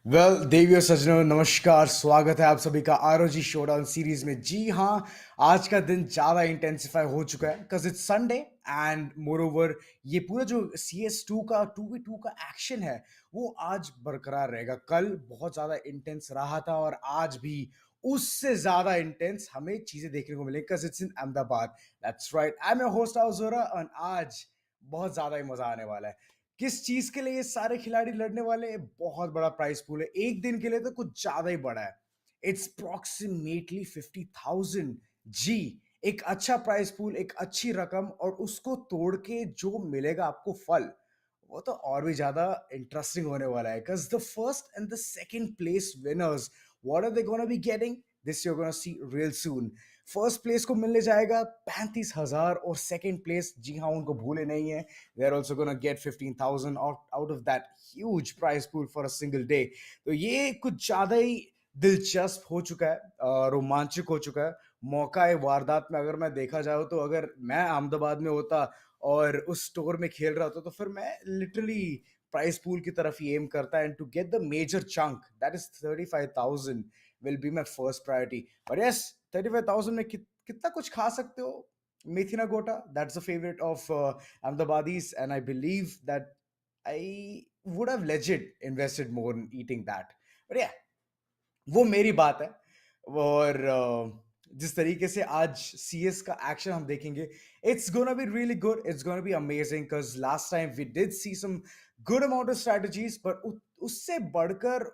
Well देवी और सज्जनों, नमस्कार। स्वागत है आप सभी का ROG शोडाउन सीरीज में। जी हाँ, आज का दिन ज़्यादा इंटेंसिफाई हो चुका है because it's Sunday and more over ये पूरा जो CS2 का 2v2 का एक्शन है वो आज बरकरार रहेगा। कल बहुत ज़्यादा इंटेंस रहा था और आज भी उससे ज़्यादा इंटेंस हमें चीज़ें देखने को मिलेंगी because it's in Ahmedabad. That's right, I am your host जोरा और आज बहुत ज़्यादा ही मज़ा आने वाला है। किस चीज के लिए ये सारे खिलाड़ी लड़ने वाले हैं? बहुत बड़ा प्राइस पूल है, एक दिन के लिए तो कुछ ज्यादा ही बड़ा है। इट्स अप्रोक्सीमेटली 50,000 जी। एक अच्छा प्राइस पूल, एक अच्छी रकम और उसको तोड़ के जो मिलेगा आपको फल, वो तो और भी ज्यादा इंटरेस्टिंग होने वाला है। Because the first and the second place winners, what are they gonna be getting? This you are gonna see real soon. First place को मिलने जाएगा 35,000 और सेकंड प्लेस, जी हाँ, उनको भूले नहीं है, they're also gonna get 15,000 out of that huge prize pool for a single day. तो ये कुछ ज्यादा ही दिलचस्प हो चुका है, रोमांचक हो चुका है। मौका है वारदात में अगर मैं देखा जाए तो अगर मैं अहमदाबाद में होता और उस स्टोर में खेल रहा होता तो फिर मैं लिटरली प्राइस पूल की तरफ ही एम करता and to get the major chunk that is 35,000 will be my first priority. But yes, 35,000 में कितना कुछ खा सकते हो। Methina Gota, that's a favorite of Ahmedabadis, and I believe that I would have legit invested more in eating that. But yeah, वो मेरी बात है। और जिस तरीके से आज CS का एक्शन हम देखेंगे, it's gonna be really good, it's gonna be amazing because last time we did see some good amount of strategies, but उससे बढ़कर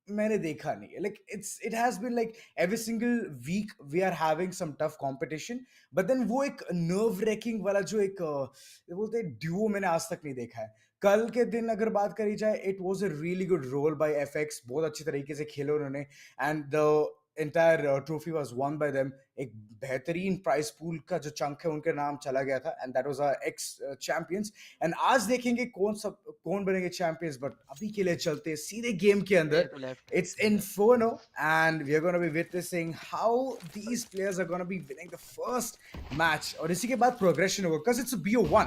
मैंने देखा नहीं है। Like it has been like every single week we are having some tough competition, but then वो एक nerve racking वाला जो एक बोलते हैं ड्यूओ मैंने आज तक नहीं देखा है। कल के दिन अगर बात करी जाए, it was a really good role by FX, बहुत अच्छी तरीके से खेले उन्होंने and the entire trophy was won by them. एक बेहतरीन प्राइस पूल का जो चंक है उनके नाम चला गया था and that was our ex champions. And आज देखेंगे कौन बनेंगे चैंपियंस, बट अभी के लिए चलते हैं सीधे गेम के अंदर। It's Inferno, and we are going to be witnessing how these players are going to be winning the first match. और इसी के बाद progression होगा, because it's a BO1.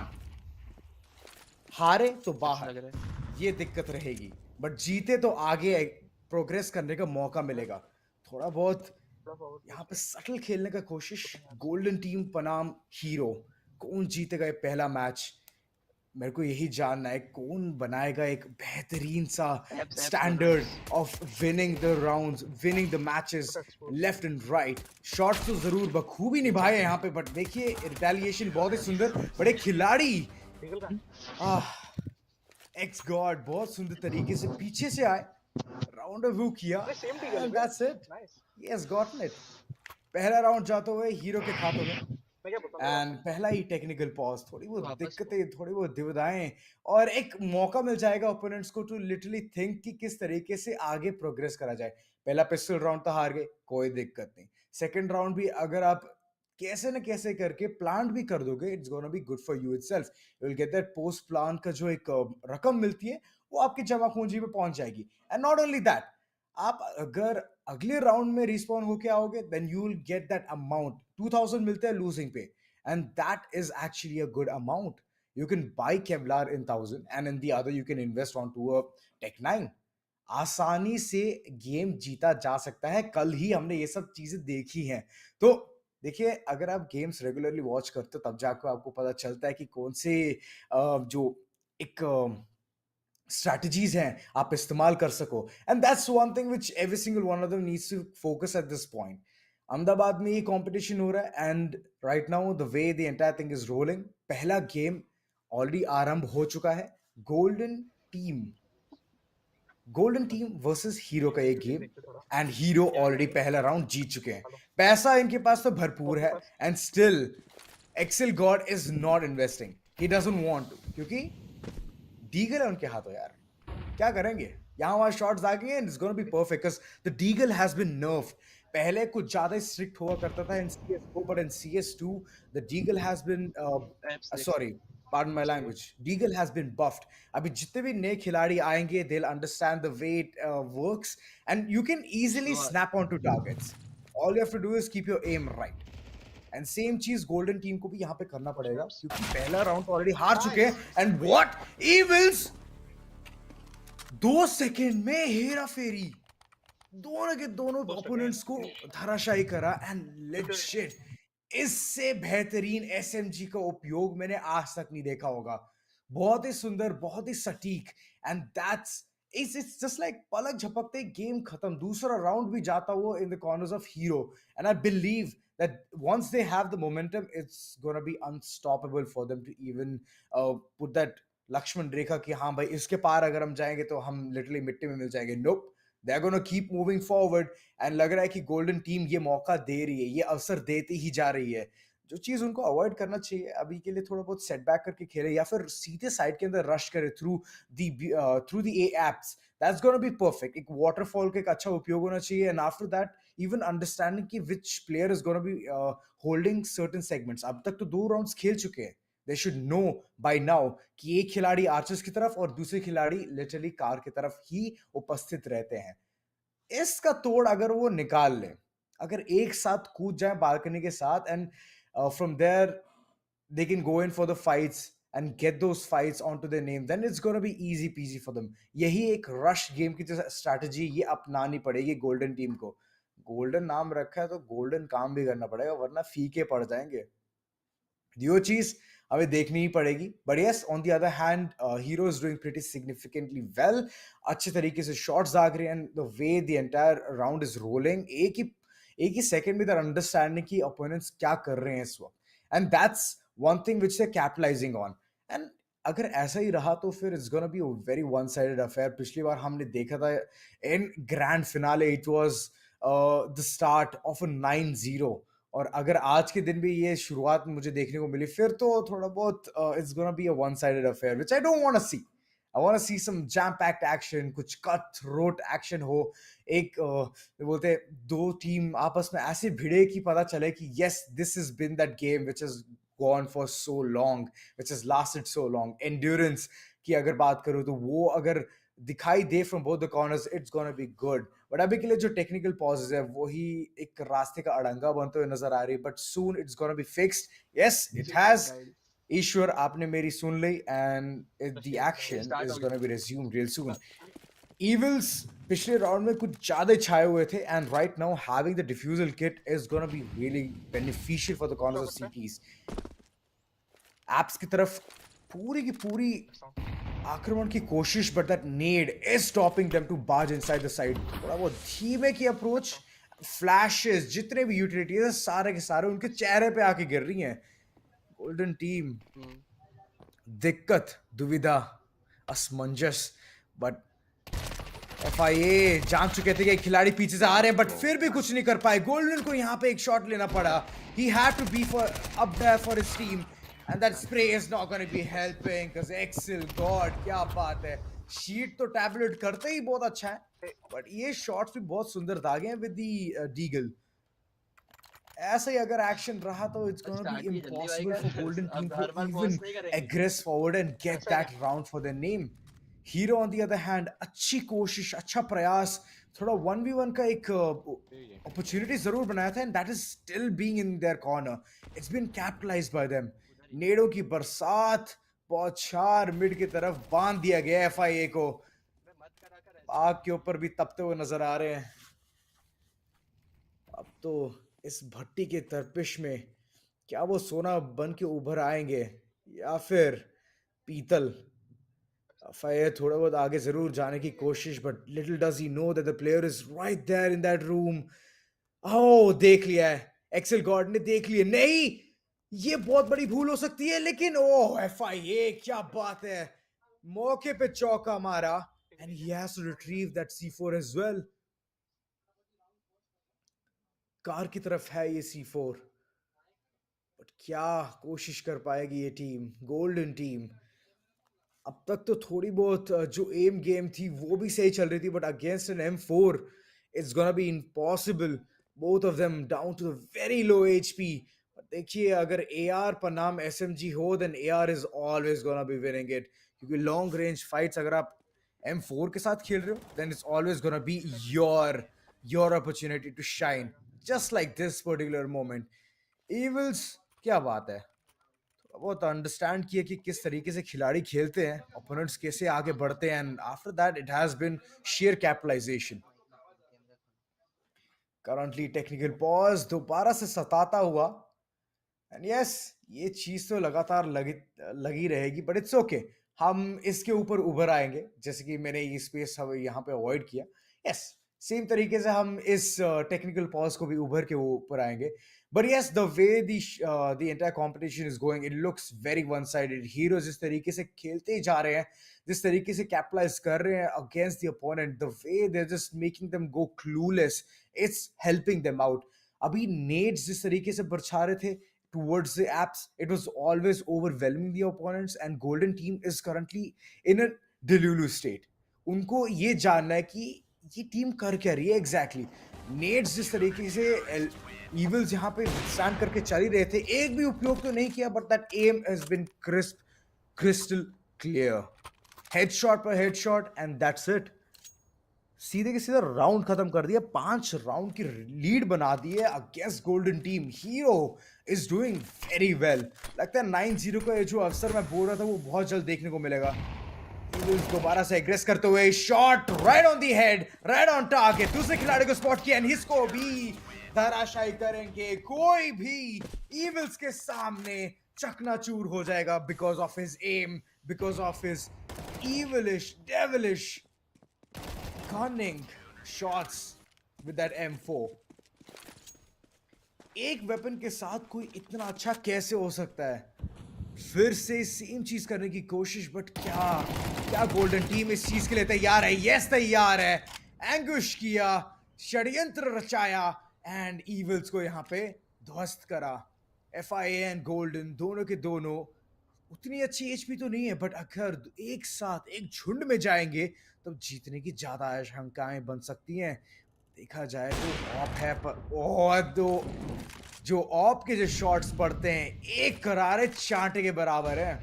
हारे तो बाहर, ये दिक्कत रहेगी, बट जीते तो आगे प्रोग्रेस करने का मौका मिलेगा। थोड़ा बहुत यहाँ पे सटल खेलने का कोशिश। गोल्डन टीम बनाम हीरो, कौन जीतेगा ये पहला मैच? मेरे को यही जानना है, कौन बनाएगा एक बेहतरीन सा standard of winning the rounds, winning the matches left and right. Shots तो जरूर बखूबी निभाए यहाँ पे, बट देखिए रिटेलिएशन बहुत ही सुंदर। बड़े खिलाड़ी एक्स गॉड बहुत सुंदर तरीके से पीछे से आए, राउंड व्यू किया and that's it, he has gotten it. पहला राउंड जाते हुए हीरो के खातों में एंड पहला ही टेक्निकल पॉज, थोड़ी बहुत दिक्कतें, थोड़ी बहुत दुविधाएं और एक मौका मिल जाएगा ओपोनेंट्स को टू लिटरली थिंक कि किस तरीके से आगे प्रोग्रेस करा जाए। पहला पिस्टल राउंड तो हार गए, कोई दिक्कत नहीं। सेकंड राउंड भी अगर आप कैसे न कैसे करके प्लांट भी कर दोगे, it's gonna be good for you itself. You will get that post plant का जो एक रकम मिलती है वो आपकी जमा पूंजी में पहुंच जाएगी। एंड नॉट ओनली दैट, आप अगर अगले राउंड में रिस्पॉन्ड होके आओगे then you will get that amount. 2000 मिलते हैं लूजिंग पे and that is actually a good amount. You can buy Kevlar in 1000 and in the other you can invest onto a Tech 9। आसानी से game जीता जा सकता है, कल ही हमने ये सब चीजें देखी हैं। तो देखिए, अगर आप गेम्स रेगुलरली वॉच करते हो तब जाकर आपको पता चलता है कि कौन से जो एक strategies हैं आप इस्तेमाल कर सको। And that's one thing which every single one of them needs to focus at this point. Ahmedabad में ये कंपटीशन हो रहा है and right now the way the entire thing is rolling, पहला गेम ऑलरेडी आरंभ हो चुका है। गोल्डन टीम वर्सेस हीरो का ये गेम एंड हीरो ऑलरेडी पहला राउंड जीत चुके हैं। पैसा इनके पास तो भरपूर है and still excel god is not investing, he doesn't want to, क्योंकि डीगल है उनके हाथों यार, क्या करेंगे? यहाँ वहां शॉट्स आ गए, it's gonna be perfect because the Deagle has been nerfed. पहले कुछ ज्यादा स्ट्रिक्ट हुआ करता था in CS4, but in CS2 the Deagle has been, एप्स देख सॉरी, pardon my सही। language, Deagle has been buffed. अभी जितने भी नए खिलाड़ी आएंगे, they'll understand the way it works, and you can easily शुरुआत snap onto targets. All you have to do is keep your aim right. And same चीज golden team को भी यहाँ पे करना कुछ पड़ेगा, एप्स क्योंकि पहला राउंड तो ऑलरेडी हार चुके नाइस। हैं. एंड व्हाट, इविल्स 2 सेकेंड में हेरा फेरी, दोनों के दोनों पोस्ट अगेन ओपोनेंट्स को धराशायी करा. एंड लेजिट, इससे बेहतरीन एसएमजी का उपयोग मैंने आज तक नहीं देखा होगा. बहुत ही सुंदर, बहुत ही सटीक. And that's it's just like पलक झपकते गेम खत्म, दूसरा राउंड भी जाता हुआ in the corners of hero. And I believe that once they have the momentum, it's going to be unstoppable for them to even put that Lakshman rekha कि हाँ भाई इसके पार अगर हम जाएंगे तो हम लिटरली मिट्टी में मिल जाएंगे. Nope, they are gonna keep moving forward. And लग रहा है कि गोल्डन टीम ये मौका दे रही है, ये अवसर देती ही जा रही है. जो चीज उनको अवॉइड करना चाहिए अभी के लिए, थोड़ा बहुत सेटबैक करके खेले या फिर सीधे साइड के अंदर रश करे through the A apps. That's gonna be perfect. एक वाटरफॉल का एक अच्छा उपयोग होना चाहिए. And after that even understanding कि which player is gonna be holding certain segments. अब तक तो 2 राउंड्स खेल चुके हैं. They should know by now कि एक खिलाड़ी आर्चर्स की तरफ और दूसरे खिलाड़ी लिटरली कार की तरफ ही उपस्थित रहते हैं. इसका तोड़ अगर वो निकाल ले, अगर एक साथ कूद जाए बालकनी के साथ, and from there they can go in for the fights and get those fights onto their name, then it's going to be easy peasy for them. यही एक रश गेम की जो स्ट्रैटेजी ये अपनानी पड़ेगी गोल्डन टीम को. Golden नाम रखा है तो गोल्डन काम भी करना पड़ेगा, वरना फीके पड़ जाएंगे. यो चीज हमें देखनी ही पड़ेगी. But yes, on the other hand hero is doing pretty significantly well. अच्छे तरीके से शॉट्स आ रहे हैं, and the way the entire round is rolling, एक ही सेकंड में दर अंडरस्टैंडिंग कि ओपोनेंट्स क्या कर रहे हैं इस वक्त. And that's one thing which they capitalizing on. And अगर ऐसा ही रहा तो फिर it's gonna be a very one sided affair. पिछली बार हमने देखा था in grand finale, it was the start of a 9-0. और अगर आज के दिन भी ये शुरुआत मुझे देखने को मिली, फिर तो थोड़ा बहुत it's gonna be a one sided affair which I don't want to see. I want to see some jam packed action, कुछ कट थ्रोट एक्शन हो. एक बोलते हैं, दो टीम आपस में ऐसे भिड़े कि पता चले कि yes, this is been that game which is gone for so long, which has lasted so long. Endurance की अगर बात करूं तो वो अगर दिखाई दे from both the corners, it's gonna be good. But अभी के लिए जो टेक्निकल पॉजेज है वही एक रास्ते का अड़ंगा बनते हुए नजर आ रही है. But soon it's gonna be fixed. Yes, it जी हैज. गाइस ईश्वर, आपने मेरी सुन ली, एंड द ये एक्शन स्टार्ट इज हो गोना गया। Be resumed real soon. Evils पिछले राउंड में कुछ ज्यादा छाए हुए थे, and right now having the diffusal kit is gonna be really beneficial for the corners of ऊपर से सीटीज. एप्स की तरफ पूरी की पूरी आक्रमण की कोशिश, but that need is stopping them to barge inside the side. थोड़ा वो धीमे की अप्रोच, फ्लैशेस जितने भी यूटिलिटीज सारे के सारे उनके चेहरे पे आके गिर रही हैं. गोल्डन टीम दिक्कत, दुविधा, असमंजस. बट एफआईए जान चुके थे कि खिलाड़ी पीछे से आ रहे हैं, बट फिर भी कुछ नहीं कर पाए. गोल्डन को यहां पे एक शॉट लेना पड़ा. He had to be for up there for his team, and that spray is not gonna be helping because excel god, क्या बात है. शीट तो टैबलेट करते ही बहुत अच्छा है, बट ये शॉट्स भी बहुत सुंदर दागे हैं विद द डीगल. ऐसा ही अगर एक्शन रहा तो इट्स गोना बी स्टार्ट भी जल्दी भाई इम्पॉसिबल फॉर कर। गोल्डन टीम अब टू हर बार इवन पॉज नहीं करेंगे। एग्रेस फॉरवर्ड एंड गेट ऐसा क्या? That round for their name. Hero on the other hand, अच्छी कोशिश, अच्छा प्रयास, थोड़ा 1v1 का एक अपॉर्चुनिटी जरूर बनाया था, and that is still being in their corner. It's been capitalized by them. उधर ही नेड़ों की बरसात, बौछार मिड की तरफ बांध दिया गया एफआईए को. मैं मत करा कर ऐसे। आग के ऊपर भी तपते हुए नजर आ रहे हैं. अब तो इस भट्टी के तर्पिश में क्या वो सोना बन के उभर आएंगे या फिर पीतल. फायर थोड़ा बहुत आगे जरूर जाने की कोशिश, but little does he know that the player is right there in that room. Oh, देख लिया है, एक्सेल गॉड ने देख लिया. नहीं, ये बहुत बड़ी भूल हो सकती है, लेकिन ओह एफआईए, क्या बात है, मौके पे चौका मारा. And he has to retrieve that C4 as well. Car की तरफ है ये C4, बट क्या कोशिश कर पाएगी ये टीम, गोल्डन टीम। अब तक तो थोड़ी बहुत जो एम गेम थी वो भी सही चल रही थी, but against an M4 it's gonna be impossible. Both of them down to the very low HP। देखिए, अगर AR पर नाम SMG हो then AR is always gonna be winning it, क्योंकि लॉन्ग रेंज फाइट्स अगर आप M4 के साथ खेल रहे हो then it's always gonna be your opportunity to shine, just like this particular moment. Evils, क्या बात है, बहुत अंडरस्टैंड किया कि किस तरीके से खिलाड़ी खेलते हैं, ओपोनेंट्स कैसे आगे बढ़ते हैं, and after that it has been share capitalization. Currently technical pause दोबारा से सताता हुआ, एंड यस, ये चीज तो लगातार लगी लगी रहेगी, बट इट्स ओके। हम इसके ऊपर उभर आएंगे, जैसे कि मैंने ये स्पेस यहाँ पे अवॉइड किया। यस, सेम तरीके से हम इस टेक्निकल पॉज को भी उभर के ऊपर आएंगे। But yes, the way the entire competition is going, it looks very one sided. Heroes जिस तरीके से खेलते जा रहे हैं, जिस तरीके से कैपिटलाइज कर रहे हैं against the opponent, the way they are just making them go clueless, it's helping them out. अभी नेड्स जिस तरीके से बरछा रहे थे towards the apps, it was always overwhelming the opponents, and golden team is currently in a delulu state. उनको ये जानना है कि ये टीम कर क्या रही है एग्जैक्टली। नेट्स जिस तरीके से इविल्स यहाँ पे स्टैंड करके चल ही रहे थे, एक भी उपयोग तो नहीं किया, but that aim has been crystal clear. Headshot पर हेडशॉट, एंड दैट्स इट। सीधे के सीधा राउंड खत्म कर दिया, 5 राउंड की लीड बना दी है against golden team. Hero is doing very well. लगता है 9-0 का ये जो अवसर मैं बोल रहा था वो बहुत जल्द देखने को मिलेगा। दोबारा से एग्रेस करते हुए shot right on the head, right on target. दूसरे खिलाड़ी को स्पॉट किया, एंड इसको भी धराशायी करेंगे। कोई भी इविल्स के सामने चकनाचूर हो जाएगा because of his aim, because of his evilish, devilish cunning shots with that M4। एक वेपन के साथ कोई इतना अच्छा कैसे हो सकता है? फिर से सेम चीज करने की कोशिश, बट क्या क्या गोल्डन टीम इस चीज के लिए तैयार है? यस, तैयार है। एंगुश किया, षड्यंत्र रचाया, एंड इविल्स को यहां पे ध्वस्त करा। FIA एंड गोल्डन दोनों के दोनों उतनी अच्छी HP तो नहीं है, बट अगर एक साथ एक झुंड में जाएंगे तो जीतने की ज्यादा आशंकाएं बन सकती हैं। देखा जाए तो ऑप है, पर और दो जो ऑप के जो शॉट्स पड़ते हैं एक करारे चांटे के बराबर है।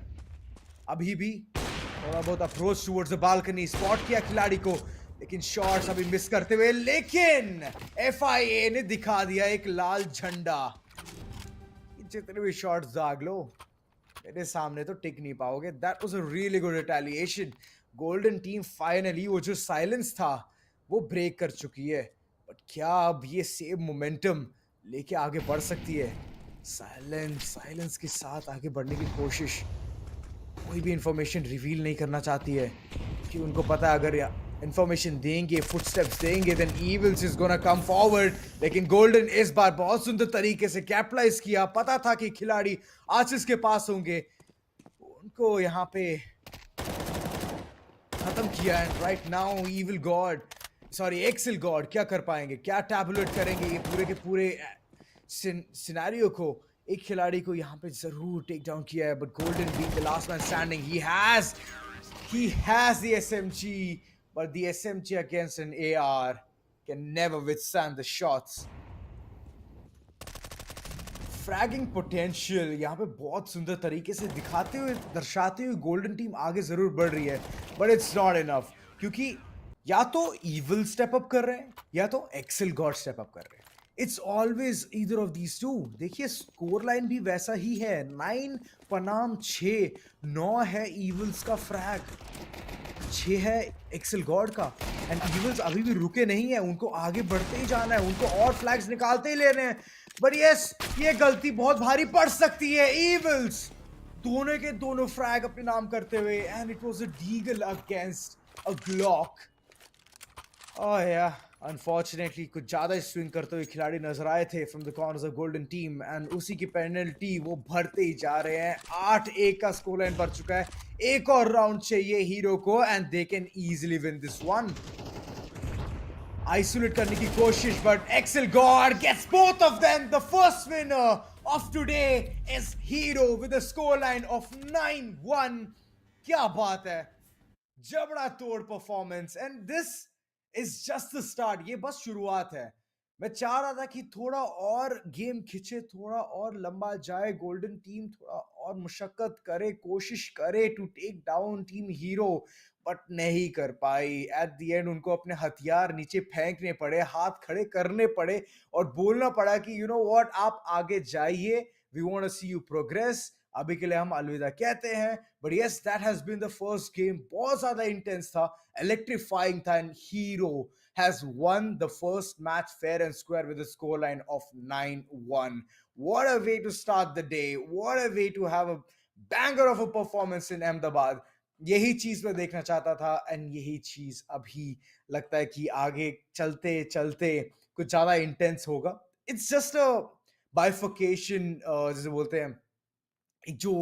अभी भी थोड़ा बहुत approach towards the balcony, spot किया खिलाड़ी को, लेकिन शॉट्स अभी मिस करते हुए। लेकिन FIA ने दिखा दिया एक लाल झंडा। जितने भी शॉट्स दाग लो, मेरे सामने तो टिक नहीं पाओगे। That was a really good retaliation. Golden team finally वो जो साइलेंस था वो ब्रेक कर चुकी है, बट क्या अब ये सेम मोमेंटम लेके आगे बढ़ सकती है? साइलेंस के साथ आगे बढ़ने की कोशिश। कोई भी इंफॉर्मेशन रिवील नहीं करना चाहती है, कि उनको पता है अगर इंफॉर्मेशन देंगे, फुटस्टेप्स देंगे, then evils is gonna come forward. लेकिन गोल्डन इस बार बहुत सुंदर तरीके से कैपिटलाइज किया। पता था कि खिलाड़ी आशीष के पास होंगे, उनको यहाँ पे खत्म किया। And right now evil god, sorry excel god क्या कर पाएंगे? क्या टैबुलेट करेंगे ये पूरे के पूरे सिनेरियो को? एक खिलाड़ी को यहाँ पे जरूर टेक डाउन किया है, but golden being the last man standing, he has the SMG, but the SMG against an AR can never withstand the shots. Fragging potential यहाँ पे बहुत सुंदर तरीके से दिखाते हुए, दर्शाते हुए गोल्डन टीम आगे जरूर बढ़ रही है, बट इट्स नॉट इनफ, क्योंकि या तो इविल स्टेप अप कर रहे हैं या तो एक्सेल गॉड स्टेप अप कर रहे हैं। It's always either of these two. देखिए स्कोर लाइन भी वैसा ही है, 9 बनाम 6, 9 है इविल्स का फ्रैग, 6 है एक्सेल गॉड का। एंड इविल्स अभी भी रुके नहीं है, उनको आगे बढ़ते ही जाना है, उनको और फ्लैग्स निकालते ही लेने हैं। बट यस, ये गलती बहुत भारी पड़ सकती है। इविल्स दोनों के दोनों फ्रैग अपने नाम करते हुए, and it was a Deagle against a Glock. Oh yeah, unfortunately कुछ ज्यादा ही स्विंग करते हुए खिलाड़ी नजर आए थे from the corners of golden team, and उसी की पेनल्टी वो भरते ही जा रहे हैं। 8-1 का स्कोर लाइन बढ़ चुका है। एक और राउंड चाहिए हीरो को, and they can easily win this one. isolate करने की कोशिश, but Excel God gets both of them. The first winner of today is Hero with a scoreline of 9-1. क्या बात है, जबड़ा तोड़ performance, and this is just the start. ये बस शुरुआत है. मैं चाह रहा था कि थोड़ा और गेम खिंचे, थोड़ा और लंबा जाए, गोल्डन टीम थोड़ा और मुशक्कत करे, कोशिश करे to take down team hero, but नहीं कर पाई. एट द एंड उनको अपने हथियार नीचे फेंकने पड़े, हाथ खड़े करने पड़े और बोलना पड़ा कि यू नो व्हाट, आप आगे जाइए, we want to see you progress. अभी के लिए हम अलविदा कहते हैं. But yes, that has been the first game. बहुत ज्यादा इंटेंस था, इलेक्ट्रीफाइंग था, and hero has won the first match fair and square with a scoreline of 9-1. What a way to start the day. What a way to have a banger of a performance in Ahmedabad. यही चीज मैं देखना चाहता था, and यही चीज अभी लगता है कि आगे चलते चलते कुछ ज्यादा इंटेंस होगा. इट्स जस्ट अ बाइफर्केशन, जैसे बोलते हैं, एक जो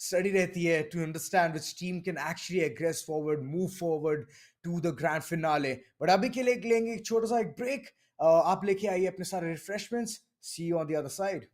स्टडी रहती है to understand which team can actually aggress forward, move forward to the grand finale. But अभी के लिए लेंगे एक छोटा सा एक ब्रेक. आप लेके आइए अपने सारे refreshments. See you on the other side.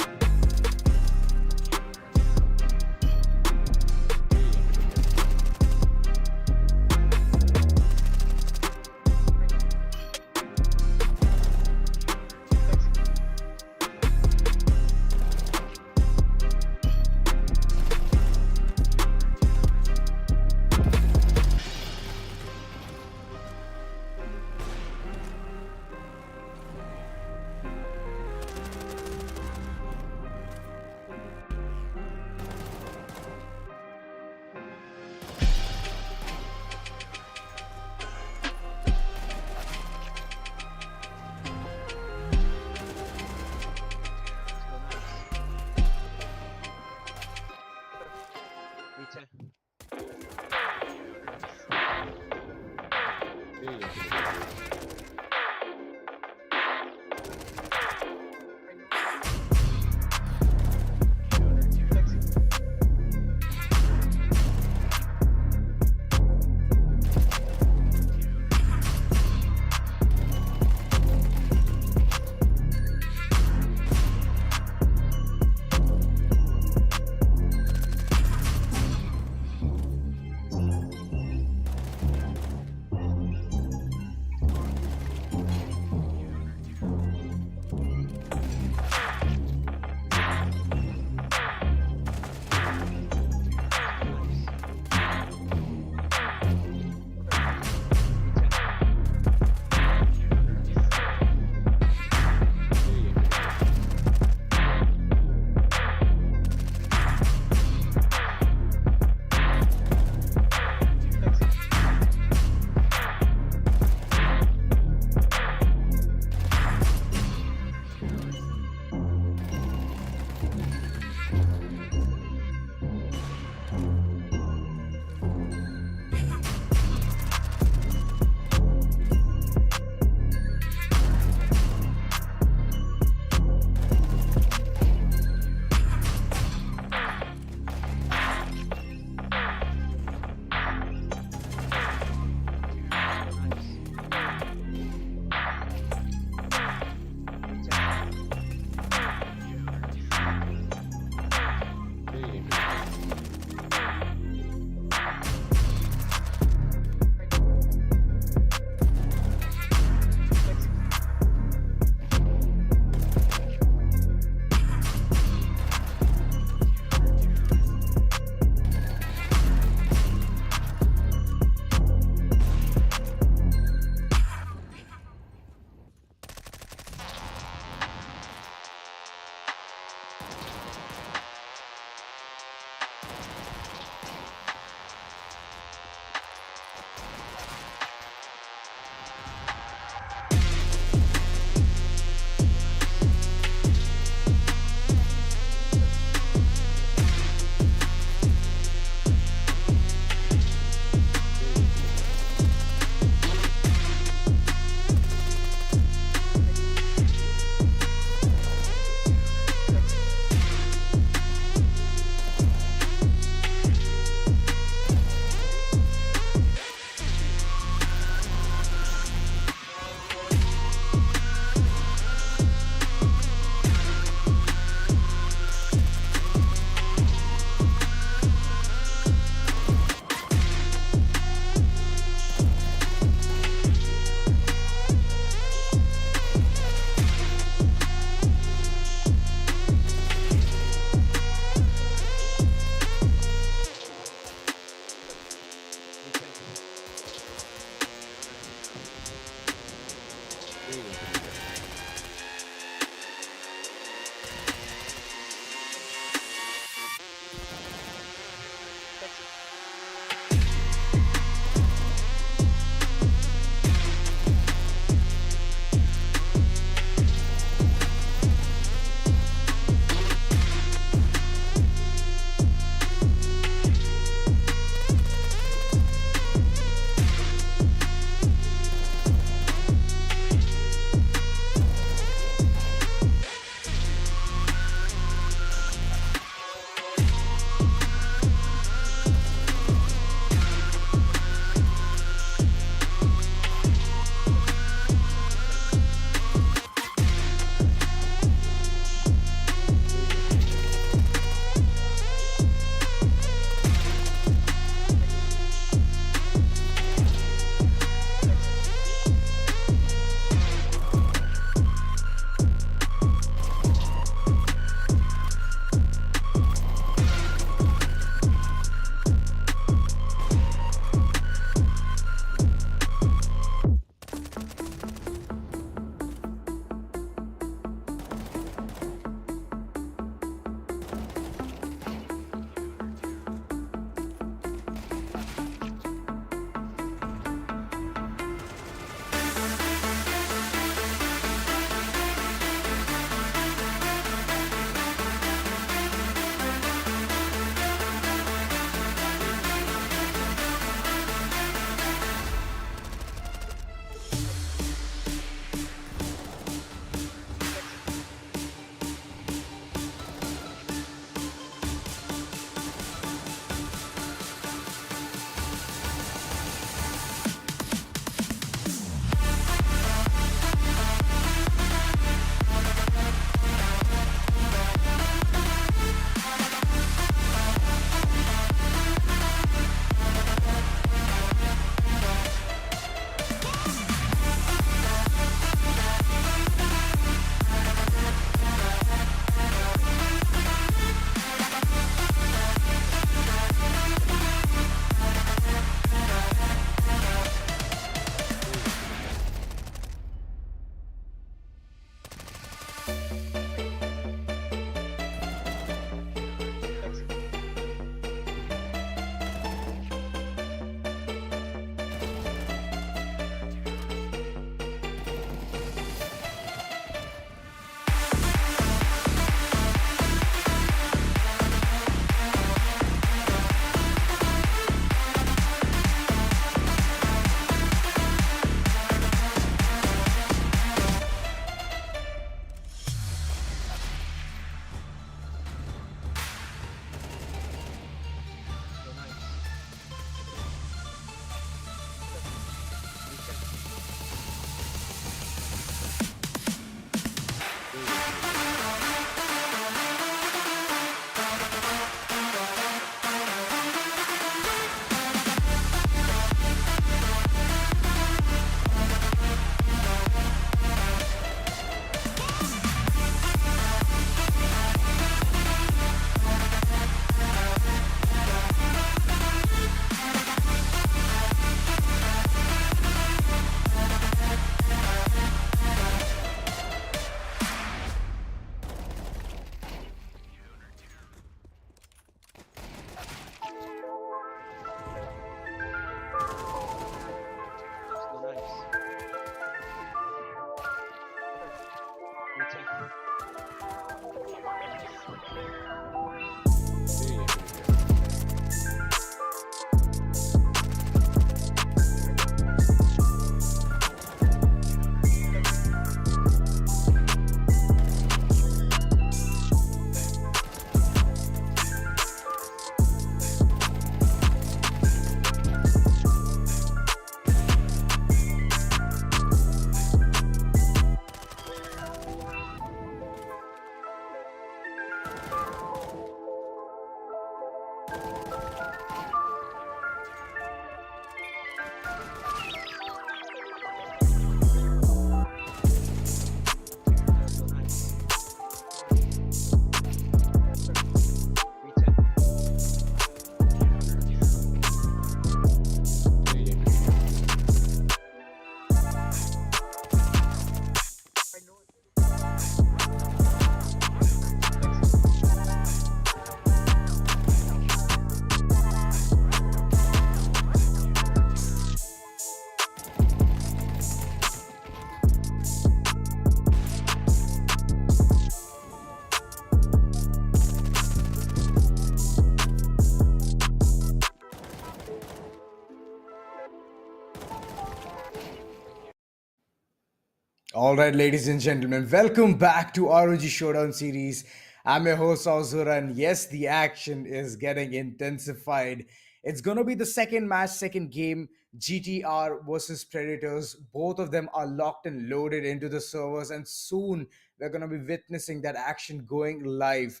All right, ladies and gentlemen, welcome back to ROG Showdown Series. I'm your host, Azura, and yes, the action is getting intensified. It's gonna be the second match, second game, GTR versus Predators. Both of them are locked and loaded into the servers, and soon we're gonna be witnessing that action going live.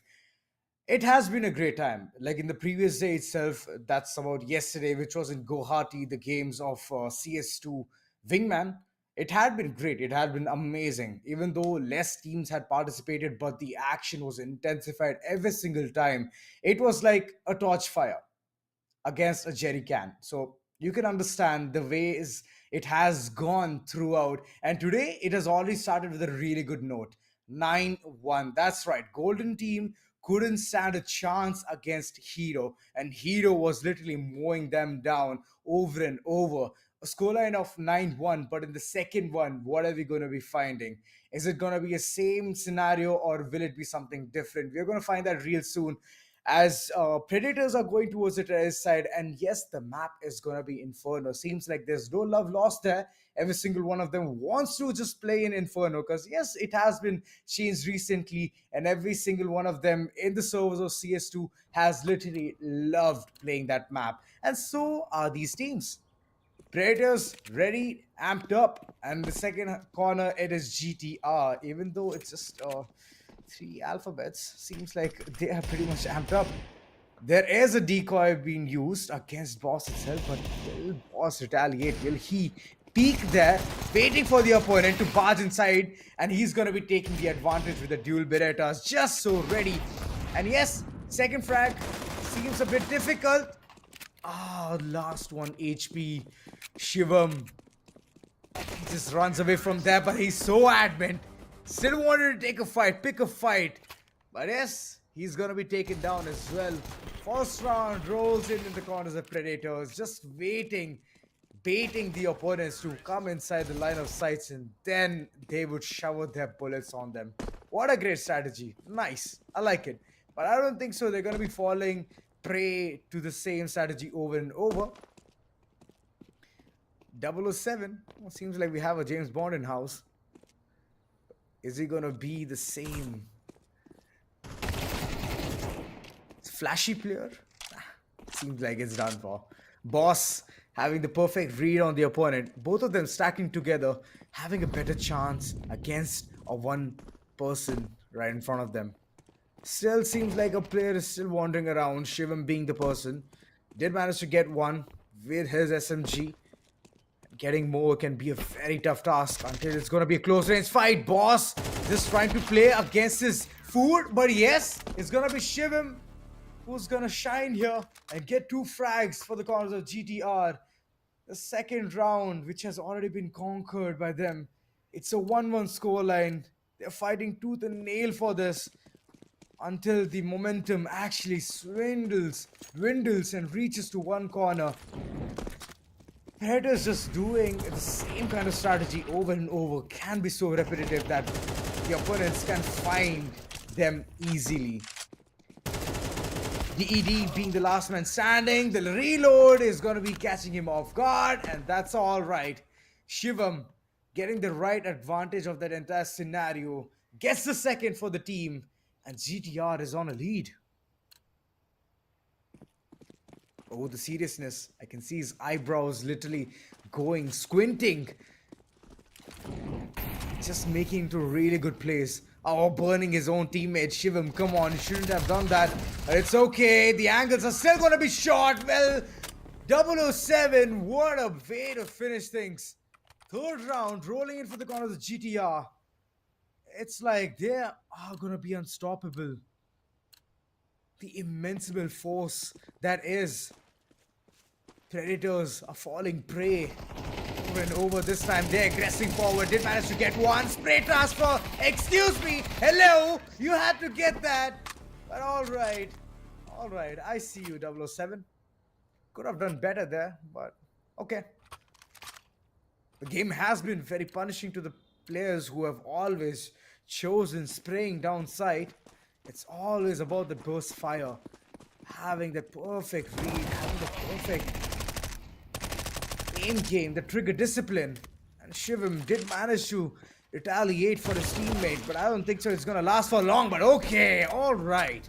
It has been a great time. Like in the previous day itself, that's about yesterday, which was in Guwahati, the games of CS2 Wingman. It had been great. It had been amazing. Even though less teams had participated, but the action was intensified every single time. It was like a torch fire against a jerry can. So you can understand the ways it has gone throughout. And today it has already started with a really good note. 9-1. That's right. Golden team couldn't stand a chance against Hero, and Hero was literally mowing them down over and over. A scoreline of 9-1, but in the second one, what are we going to be finding? Is it going to be a same scenario or will it be something different? We're going to find that real soon as Predators are going towards the terrorist side. And yes, the map is going to be Inferno. Seems like there's no love lost there. Every single one of them wants to just play in Inferno because, yes, it has been changed recently. And every single one of them in the servers of CS2 has literally loved playing that map. And so are these teams. Predators ready, amped up, and the second corner it is GTR. Even though it's just three alphabets, seems like they are pretty much amped up. There is a decoy being used against Boss itself, but will Boss retaliate? Will he peek there, waiting for the opponent to barge inside, and he's gonna be taking the advantage with the dual Berettas, just so ready. And yes, second frag seems a bit difficult. Last one HP. Shivam. He just runs away from there, but he's so adamant. Still wanted to take a fight, pick a fight. But yes, he's gonna be taken down as well. First round rolls in the corners of Predators, just waiting, baiting the opponents to come inside the line of sights, and then they would shower their bullets on them. What a great strategy. Nice. I like it. But I don't think so. They're gonna be falling prey to the same strategy over and over. 007. Well, seems like we have a James Bond in house. Is he gonna be the same flashy player? Seems like it's done for. Boss having the perfect read on the opponent. Both of them stacking together, having a better chance against a one person right in front of them. Still seems like a player is still wandering around, Shivam being the person. Did manage to get one with his SMG. Getting more can be a very tough task until it's going to be a close range fight. Boss just trying to play against his food. But yes, it's going to be Shivam who's going to shine here and get two frags for the corners of GTR. The second round, which has already been conquered by them. It's a 1-1 scoreline. They're fighting tooth and nail for this until the momentum actually dwindles and reaches to one corner. Predators just doing the same kind of strategy over and over can be so repetitive that the opponents can find them easily. The ED being the last man standing, the reload is going to be catching him off guard, and that's all right. Shivam getting the right advantage of that entire scenario, gets the second for the team, and GTR is on a lead. Oh, the seriousness. I can see his eyebrows literally going, squinting. Just making into a really good place. Oh, burning his own teammate. Shivam, come on, you shouldn't have done that. But it's okay. The angles are still going to be short. Well, 007, what a way to finish things. Third round, rolling in for the corners of GTR. It's like they are going to be unstoppable. The immensible force that is. Predators are falling prey over and over. This time they're aggressing forward. Did manage to get one. Spray transfer. Excuse me. Hello. You had to get that. But all right. All right. I see you, 007. Could have done better there, but okay. The game has been very punishing to the players who have always chosen spraying down sight. It's always about the burst fire. Having the perfect read, having the perfect aim game, the trigger discipline. And Shivam did manage to retaliate for his teammate, but I don't think so it's gonna last for long. But okay, alright.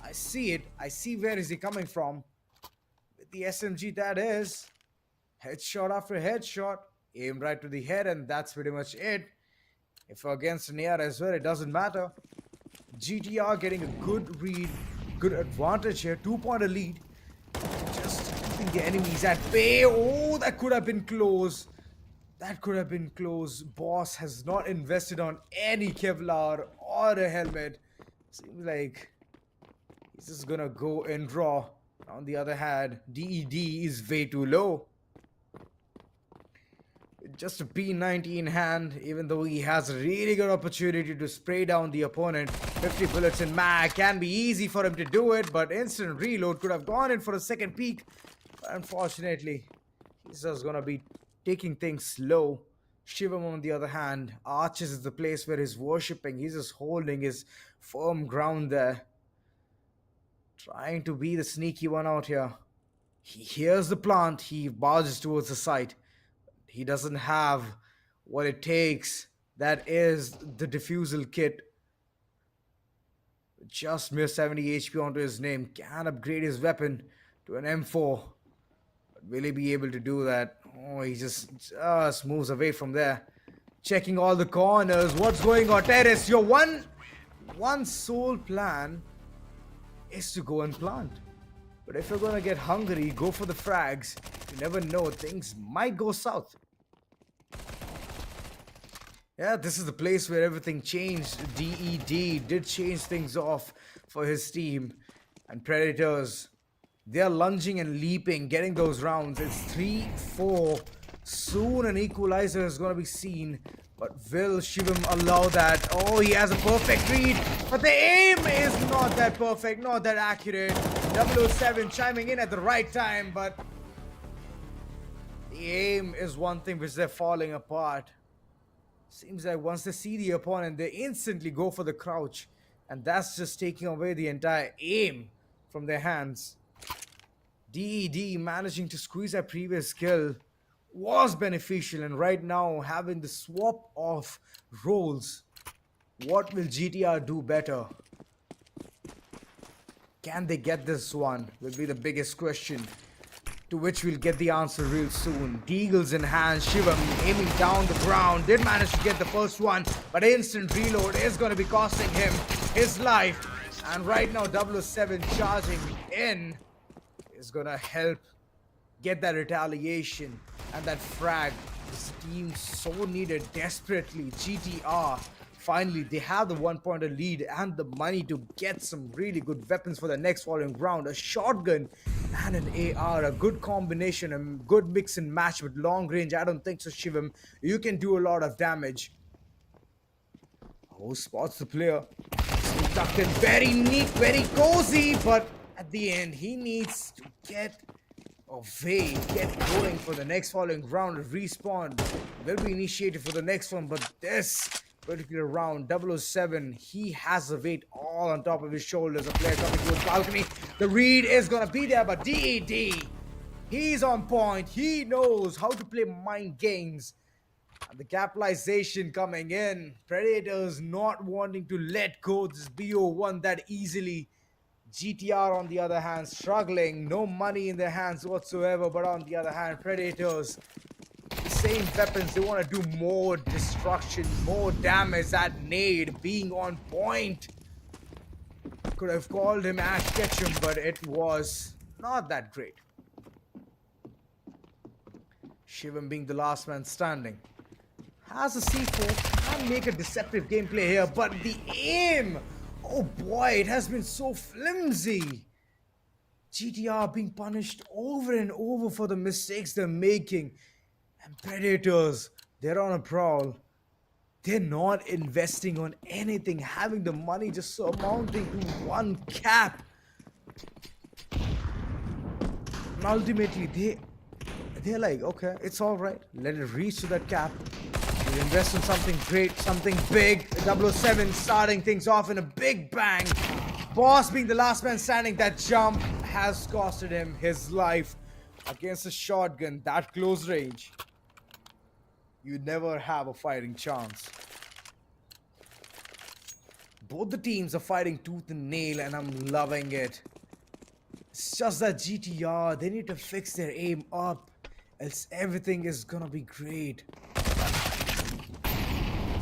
I see it. I see where is he coming from. With the SMG, that is. Headshot after headshot. Aim right to the head, and that's pretty much it. If against an AR as well, it doesn't matter. GTR getting a good read, good advantage here. 2-pointer lead. Just keeping the enemies at bay. Oh, that could have been close. That could have been close. Boss has not invested on any Kevlar or a helmet. Seems like he's just gonna go and draw. On the other hand, DED is way too low. Just a P90 in hand, even though he has a really good opportunity to spray down the opponent. 50 bullets in mag can be easy for him to do it, but instant reload could have gone in for a second peek. But unfortunately, he's just gonna be taking things slow. Shivam, on the other hand, Arches is the place where he's worshipping. He's just holding his firm ground there. Trying to be the sneaky one out here. He hears the plant, he barges towards the site. He doesn't have what it takes. That is the defusal kit. Just mere 70 HP onto his name. Can upgrade his weapon to an M4. But will he be able to do that? Oh, he just moves away from there. Checking all the corners. What's going on? Terrace, your one sole plan is to go and plant. But if you're gonna get hungry, go for the frags. You never know, things might go south. Yeah, this is the place where everything changed. DED did change things off for his team. And Predators, they're lunging and leaping, getting those rounds. It's 3-4. Soon an equalizer is going to be seen. But will Shivam allow that? Oh, he has a perfect read. But the aim is not that perfect, not that accurate. 007 chiming in at the right time. But the aim is one thing which they're falling apart. Seems like once they see the opponent, they instantly go for the crouch. And that's just taking away the entire aim from their hands. DED managing to squeeze that previous kill was beneficial. And right now, having the swap of roles, what will GTR do better? Can they get this one? Will be the biggest question, to which we'll get the answer real soon. Deagles in hand, Shivam aiming down the ground. Did manage to get the first one, but instant reload is going to be costing him his life. And right now, 007 charging in is going to help get that retaliation and that frag. This team so needed desperately. GTR, finally, they have the 1-pointer lead and the money to get some really good weapons for the next following round. A shotgun and an AR, a good combination, a good mix and match with long range. I don't think so, Shivam. You can do a lot of damage. Oh, spots the player. Tucked in, very neat, very cozy, but at the end, he needs to get away, get going for the next following round. Respawn will be initiated for the next one, but this particular round, 007, he has the weight all on top of his shoulders. A player coming towards balcony. The read is gonna be there, but DED, he's on point. He knows how to play mind games. And the capitalization coming in. Predators not wanting to let go this BO1 that easily. GTR, on the other hand, struggling. No money in their hands whatsoever, but on the other hand, Predators, the same weapons, they want to do more destruction, more damage. That nade being on point. Could have called him Ash Ketchum, but it was not that great. Shivam being the last man standing. Has a C4, can make a deceptive gameplay here, but the aim, oh boy, it has been so flimsy. GTR being punished over and over for the mistakes they're making. And Predators, they're on a prowl. They're not investing on anything, having the money just amounting to one cap. And ultimately, they're like, okay, it's all right. Let it reach to that cap. We'll invest in something great, something big. 007 starting things off in a big bang. Boss being the last man standing. That jump has costed him his life against a shotgun that close range. You never have a fighting chance. Both the teams are fighting tooth and nail, and I'm loving it. It's just that GTR, they need to fix their aim up, else everything is gonna be great.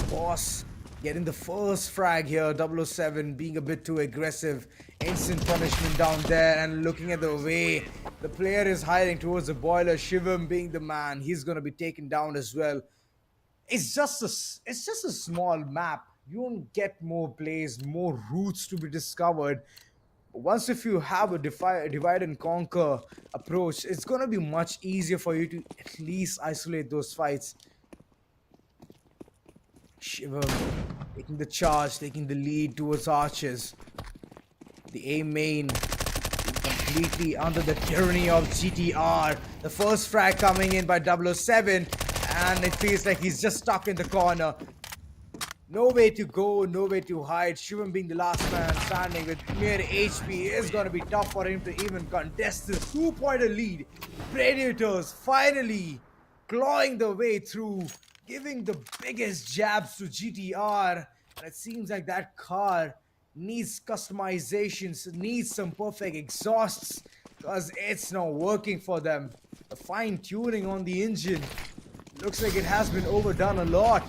Boss getting the first frag here, 007 being a bit too aggressive. Instant punishment down there, and looking at the way the player is hiding towards the boiler, Shivam being the man, he's gonna be taken down as well. It's just a small map. You don't get more plays, more routes to be discovered. Once if you have a divide and conquer approach, it's gonna be much easier for you to at least isolate those fights. Shivam taking the charge, taking the lead towards Arches. The A main completely under the tyranny of GTR. The first frag coming in by 007, and it feels like he's just stuck in the corner. No way to go, no way to hide. Shivam being the last man standing with mere HP is going to be tough for him to even contest this 2-pointer lead. Predators finally clawing the way through, giving the biggest jabs to GTR. And it seems like that car needs customizations, needs some perfect exhausts, because it's not working for them. The fine tuning on the engine looks like it has been overdone a lot.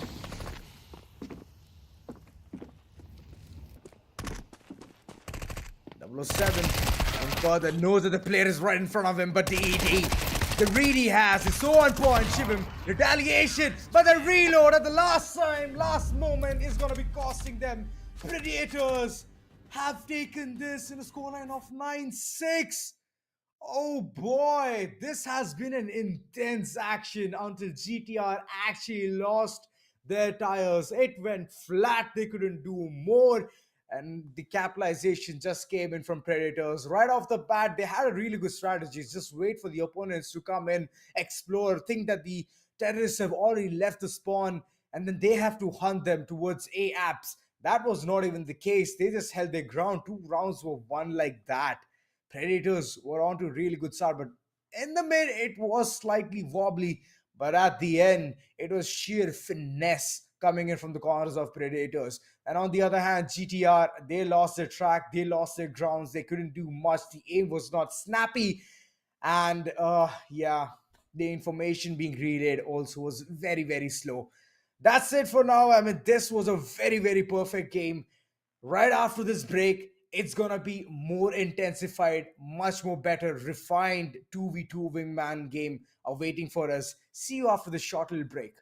007 and further knows that the player is right in front of him, but the read he has is so on point. Shivam, retaliation, but the reload at the last moment is gonna be costing them. Predators have taken this in a scoreline of 9-6. Oh boy, this has been an intense action until GTR actually lost their tires. It went flat, they couldn't do more, and the capitalization just came in from Predators. Right off the bat, they had a really good strategy. Just wait for the opponents to come in, explore, think that the terrorists have already left the spawn, and then they have to hunt them towards A-apps. That was not even the case. They just held their ground. 2 rounds were won like that. Predators were on to a really good start, but in the mid, it was slightly wobbly. But at the end, it was sheer finesse coming in from the corners of Predators. And on the other hand, GTR, they lost their track, they lost their grounds, they couldn't do much. The aim was not snappy. And yeah, the information being relayed also was very, very slow. That's it for now. I mean, this was a very, very perfect game. Right after this break, it's gonna be more intensified, much more better, refined 2v2 wingman game awaiting for us. See you after the short little break.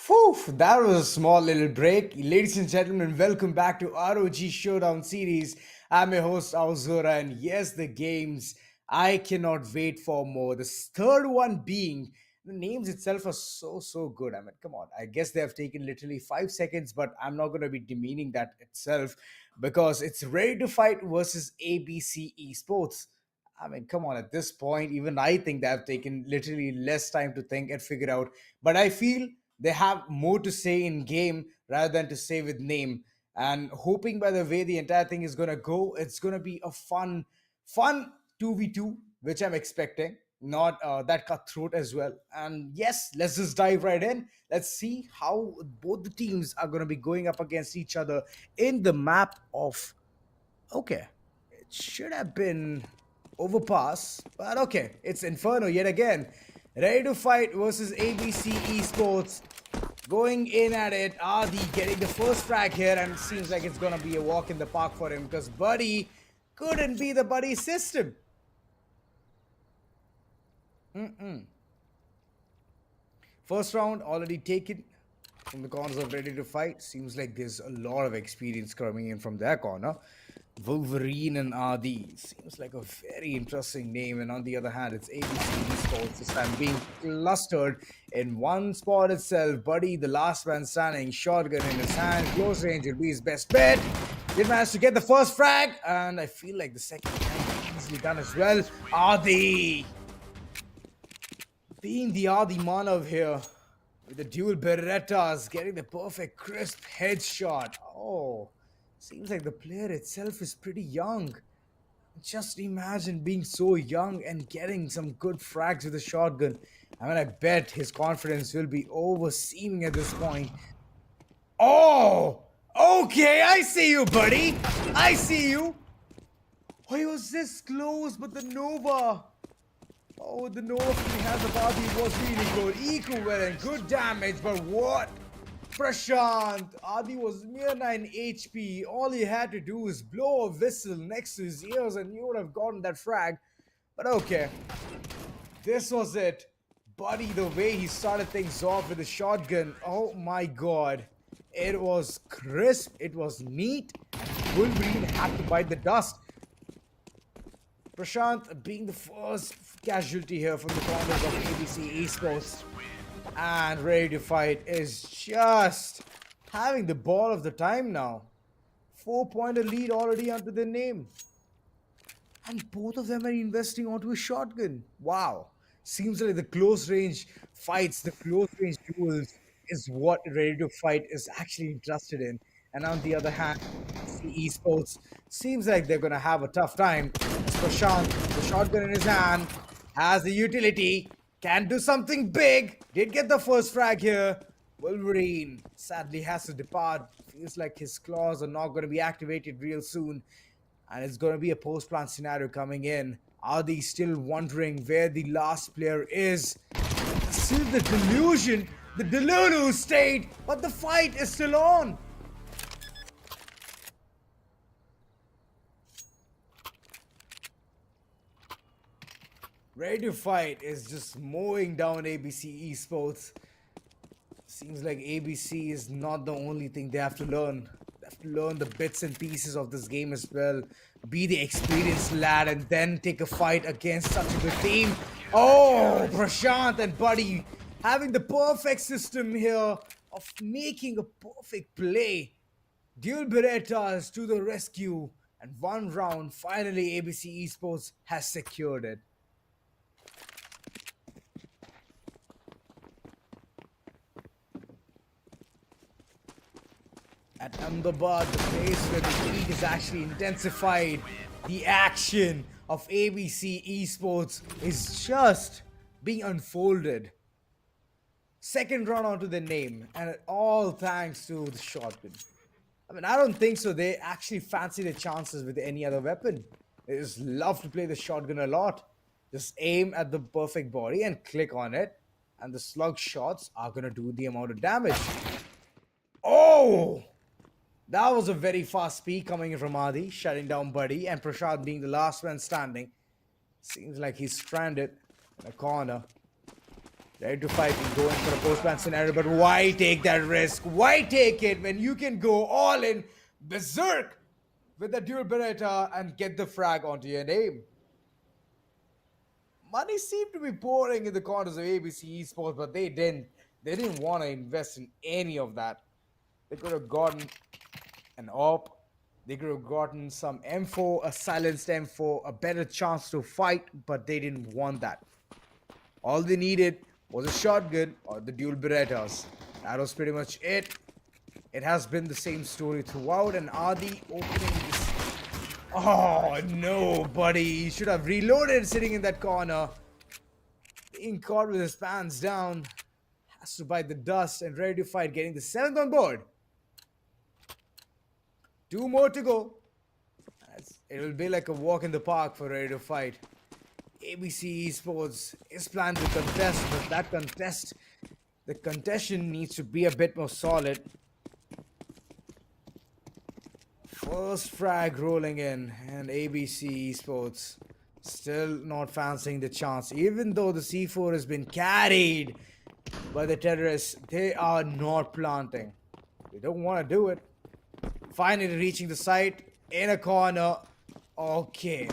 Whew, that was a small little break. Ladies and gentlemen, welcome back to ROG Showdown Series. I'm your host, Auzura, and yes, the games I cannot wait for more. The third one being the names itself are so good. I mean, come on. I guess they have taken literally 5 seconds, but I'm not going to be demeaning that itself because it's Ready to Fight versus ABC Esports. I mean, come on, at this point, even I think they have taken literally less time to think and figure out. But I feel they have more to say in game rather than to say with name. And hoping by the way the entire thing is gonna go, it's gonna be a fun 2v2, which I'm expecting. Not that cutthroat as well. And yes, let's just dive right in. Let's see how both the teams are gonna be going up against each other in the map of okay. It should have been Overpass, but okay. It's Inferno yet again. Ready to Fight versus ABC Esports. Going in at it. Adi getting the first frag here, and it seems like it's gonna be a walk in the park for him because Buddy couldn't be the Buddy system. First round already taken from the corners of Ready to Fight. Seems like there's a lot of experience coming in from their corner. Wolverine and Adi. Seems like a very interesting name. And on the other hand, it's ABC Esports this time being clustered in one spot itself. Buddy, the last man standing, shotgun in his hand. Close range will be his best bet. Did manage to get the first frag. And I feel like the second can be easily done as well. Adi! Being the Adi Manav here. With the dual Berettas getting the perfect crisp headshot. Oh, seems like the player itself is pretty young. Just imagine being so young and getting some good frags with a shotgun. I mean, I bet his confidence will be overseeming at this point. Oh, okay, I see you, buddy. I see you. Oh, he was this close, but the Nova. Oh, the Nova from Ahmedabad was really good. Equivalent, good damage, but what? Prashant, Adi was mere 9 HP. All he had to do is blow a whistle next to his ears and he would have gotten that frag. But okay, this was it. Buddy, the way he started things off with a shotgun, oh my god. It was crisp, it was neat. Wolverine had to bite the dust. Prashant being the first casualty here from the corners of ABC Esports. And Ready to Fight is just having the ball of the time now. 4-pointer lead already under their name. And both of them are investing onto a shotgun. Wow. Seems like the close range fights, the close range duels is what Ready to Fight is actually interested in. And on the other hand, the esports seems like they're gonna have a tough time. As Prashant, the shotgun in his hand, has the utility, can do something big. Did get the first frag here. Wolverine sadly has to depart. Feels like his claws are not going to be activated real soon. And it's going to be a post-plant scenario coming in. Are they still wondering where the last player is? Still the delusion, the Delulu state, but the fight is still on. Ready to Fight is just mowing down ABC Esports. Seems like ABC is not the only thing they have to learn. They have to learn the bits and pieces of this game as well. Be the experienced lad and then take a fight against such a good team. Oh, Prashant and Buddy having the perfect system here of making a perfect play. Dual Berettas to the rescue. And one round, finally ABC Esports has secured it. At Ahmedabad, the place where the league is actually intensified, the action of ABC Esports is just being unfolded. Second round onto the name, and all thanks to the shotgun. I mean, I don't think so. They actually fancy their chances with any other weapon. They just love to play the shotgun a lot. Just aim at the perfect body and click on it, and the slug shots are gonna do the amount of damage. Oh! That was a very fast peek coming in from Adi, shutting down Buddy, and Prashad being the last man standing. Seems like he's stranded in a corner. Ready to fight and going for a post-ban scenario, but why take that risk? Why take it when you can go all in berserk with the dual Beretta and get the frag onto your name? Money seemed to be pouring in the corners of ABC Esports, but they didn't. They didn't want to invest in any of that. They could have gotten an AWP. They could have gotten some M4, a silenced M4, a better chance to fight, but they didn't want that. All they needed was a shotgun or the dual Berettas. That was pretty much it. It has been the same story throughout, and Adi opening this. Oh no, buddy. He should have reloaded sitting in that corner. Being caught with his pants down. Has to bite the dust and ready to fight, getting the 7th on board. 2 more to go. It will be like a walk in the park for ready to fight. ABC Esports is planned to contest, but the contention needs to be a bit more solid. First frag rolling in, and ABC Esports still not fancying the chance. Even though the C4 has been carried by the terrorists, they are not planting. They don't want to do it. Finally reaching the site in a corner. Okay.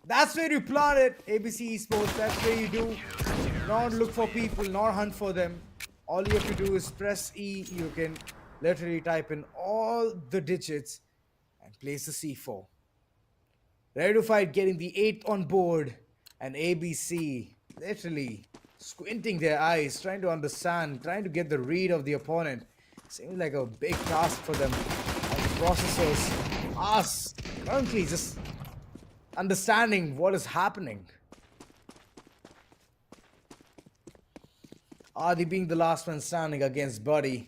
That's where you plant it, ABC Esports. That's where you do not look for people, not hunt for them. All you have to do is press E. You can literally type in all the digits and place the C4. Ready to fight, getting the 8th on board. And ABC literally squinting their eyes, trying to understand, trying to get the read of the opponent. Seems like a big task for them. And the processors are currently just understanding what is happening. Adi being the last one standing against Buddy.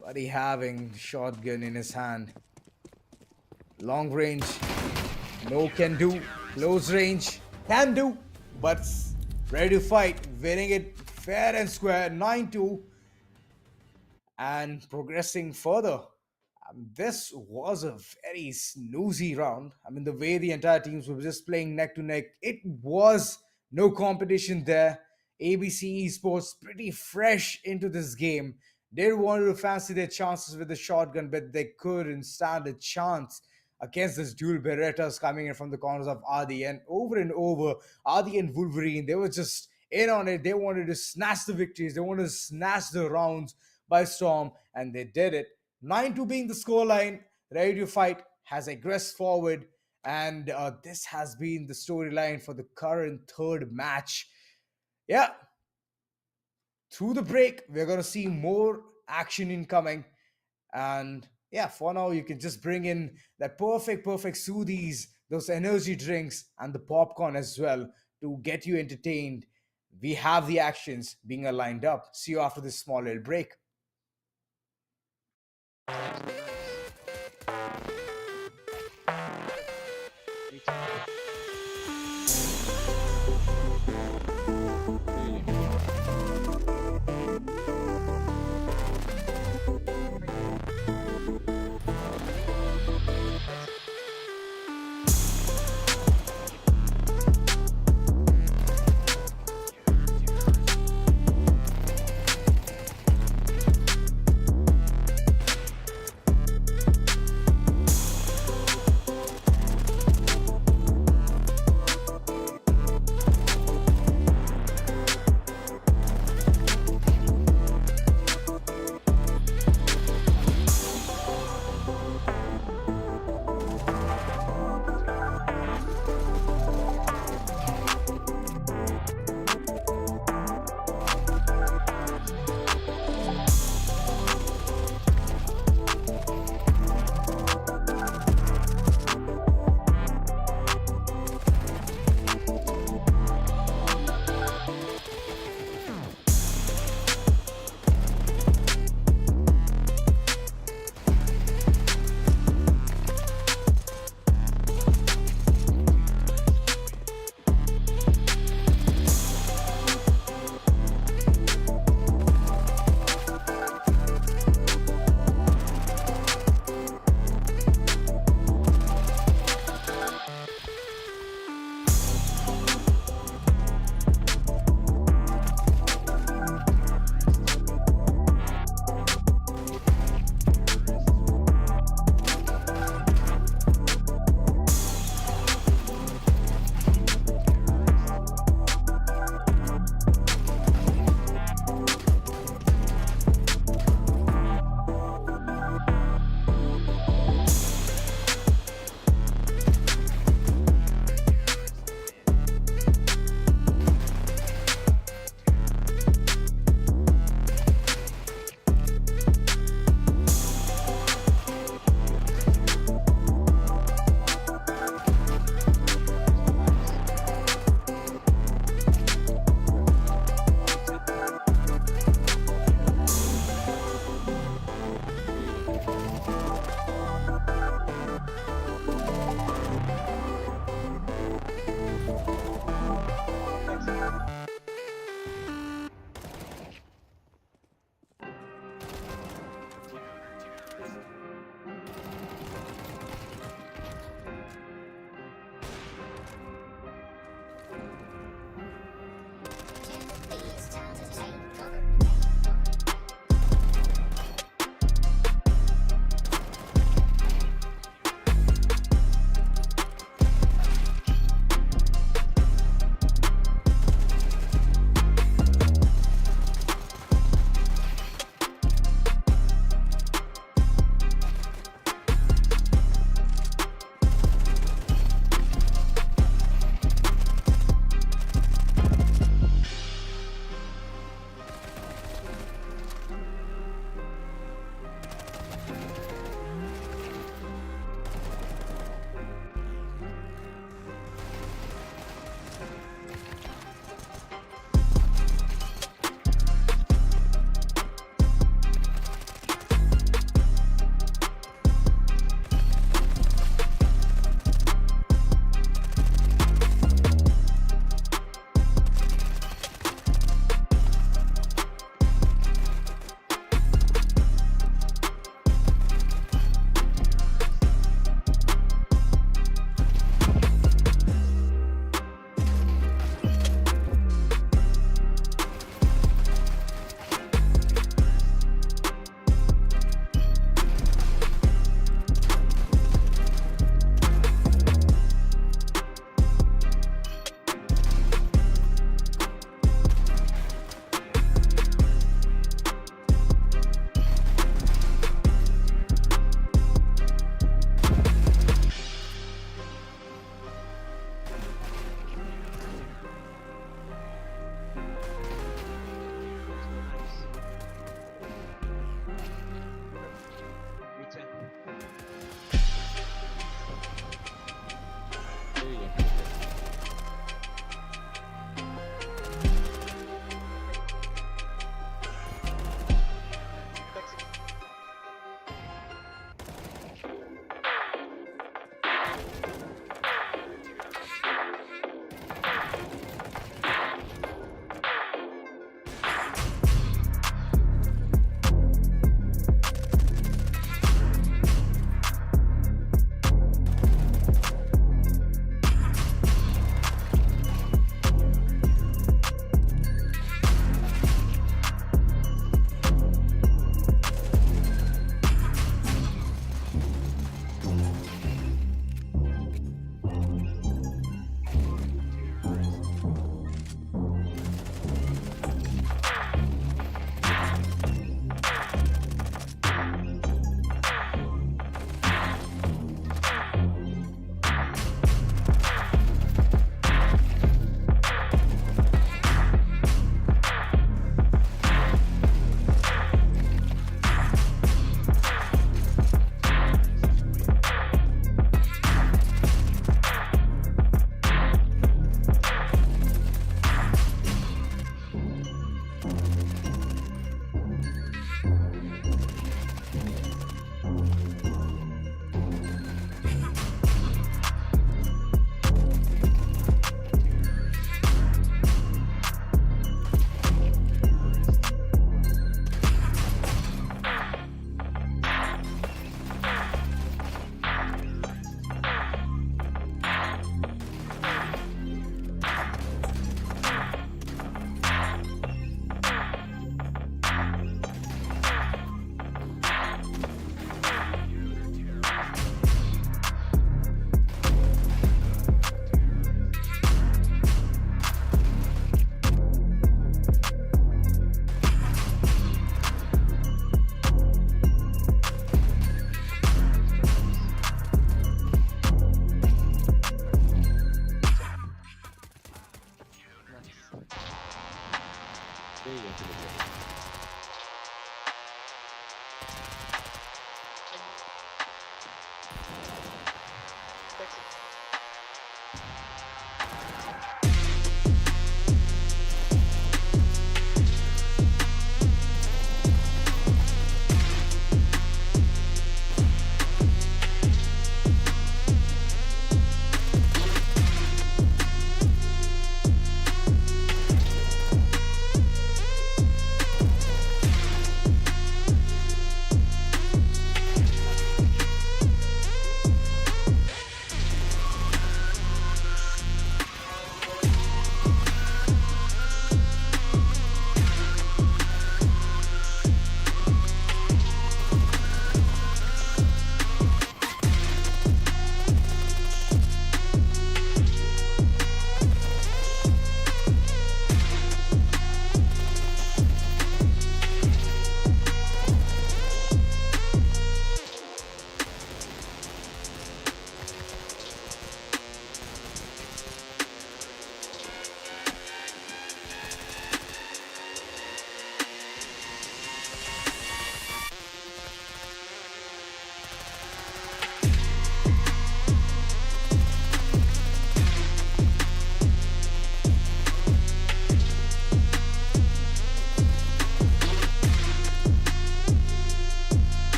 Buddy having shotgun in his hand. Long range, no can do. Close range, can do. But ready to fight, winning it fair and square, 9-2. And progressing further. This was a very snoozy round. I mean, the way the entire teams were just playing neck to neck, it was no competition there. ABC Esports pretty fresh into this game. They wanted to fancy their chances with the shotgun, but they couldn't stand a chance against this dual Berettas coming in from the corners of Adi. And over, Adi and Wolverine, they were just in on it. They wanted to snatch the victories. They wanted to snatch the rounds by storm, and they did it. 9-2 being the scoreline. Ready to fight has aggressed forward, and this has been the storyline for the current third match. Yeah, through the break, we're going to see more action incoming. And yeah, for now, you can just bring in that perfect soothies, those energy drinks, and the popcorn as well to get you entertained. We have the actions being lined up. See you after this small little break.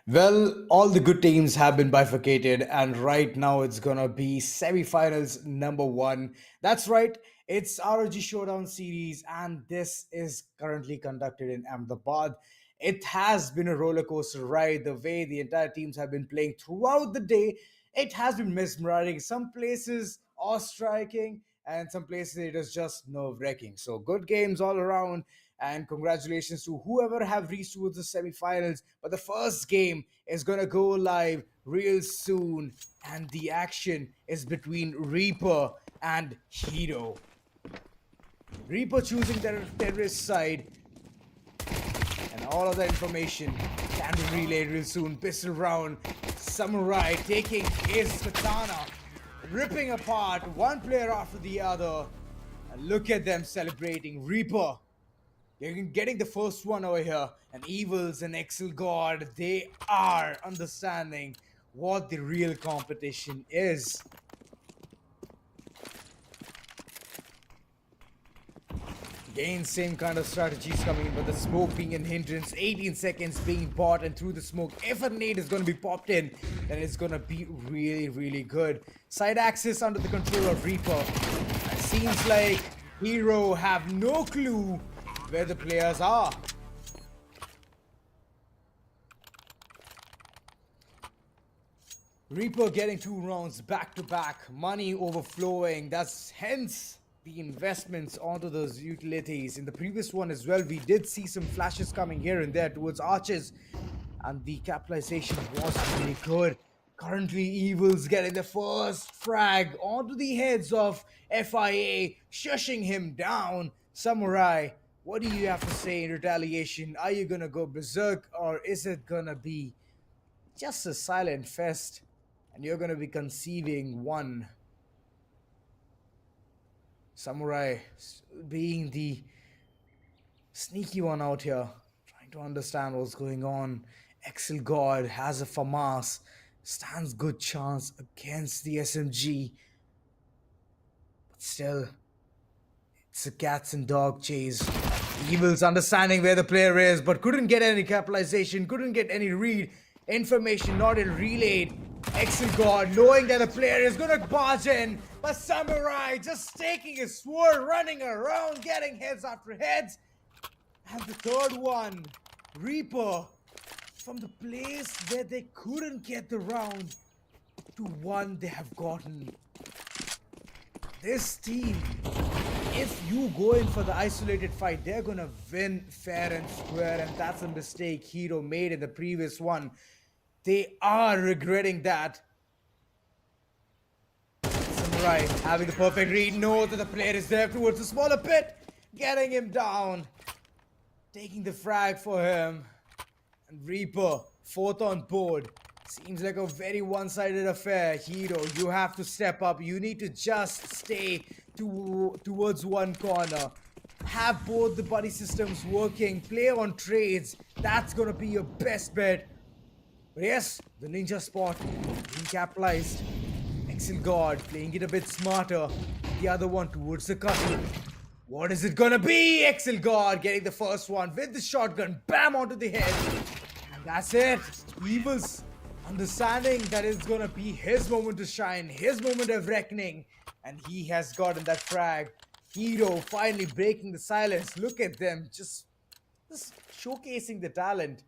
Well, all the good teams have been bifurcated, and right now it's gonna be semifinals number one. That's right, it's ROG Showdown Series, and this is currently conducted in Ahmedabad. It has been a roller coaster ride. The way the entire teams have been playing throughout the day, it has been mesmerizing. Some places awe striking, and some places it is just nerve wracking. So, good games all around and congratulations to whoever have reached towards the semifinals. But the first game is gonna go live real soon, and the action is between Reaper and Hero. Reaper choosing their terrorist side, and all of the information can be relayed real soon. Pistol round, Samurai taking his katana, ripping apart one player after the other. And look at them celebrating. Reaper they're getting the first one over here. And Evils and Excel God, they are understanding what the real competition is. Again, same kind of strategies coming in, but the smoke being an hindrance, 18 seconds being bought, and through the smoke, if a nade is going to be popped in, then it's going to be really, really good. Side axis under the control of Reaper. It seems like Hero have no clue where the players are. Reaper getting 2 rounds back to back, money overflowing. That's hence the investments onto those utilities. In the previous one as well, we did see some flashes coming here and there towards arches, and the capitalization was really good. Currently, Evil's getting the first frag onto the heads of FIA, shushing him down. Samurai, what do you have to say in retaliation? Are you gonna go berserk, or is it gonna be just a silent fest and you're gonna be conceiving one? Samurai being the sneaky one out here, trying to understand what's going on. Excel God has a FAMAS, stands good chance against the SMG, but still, it's a cats and dog chase. Evil's understanding where the player is, but couldn't get any capitalization, couldn't get any read. Information not relayed. Excel God knowing that the player is gonna barge in, but Samurai just taking his sword, running around, getting heads after heads. And the third one, Reaper, from the place where they couldn't get the round to one they have gotten. This team, if you go in for the isolated fight, they're gonna win fair and square, and that's a mistake Hero made in the previous one. They are regretting that. Samurai having the perfect read, knows that the player is there towards the smaller pit, getting him down, taking the frag for him. And Reaper, fourth on board. Seems like a very one-sided affair. Hero, you have to step up. You need to just stay towards one corner. Have both the buddy systems working. Play on trades. That's gonna be your best bet. But yes, the ninja spot being capitalized. Excel God playing it a bit smarter. The other one towards the cutter. What is it gonna be? Excel God getting the first one with the shotgun. Bam onto the head. And that's it. Evil's understanding that it's gonna be his moment to shine, his moment of reckoning. And he has gotten that frag. Hero finally breaking the silence. Look at them just showcasing the talent.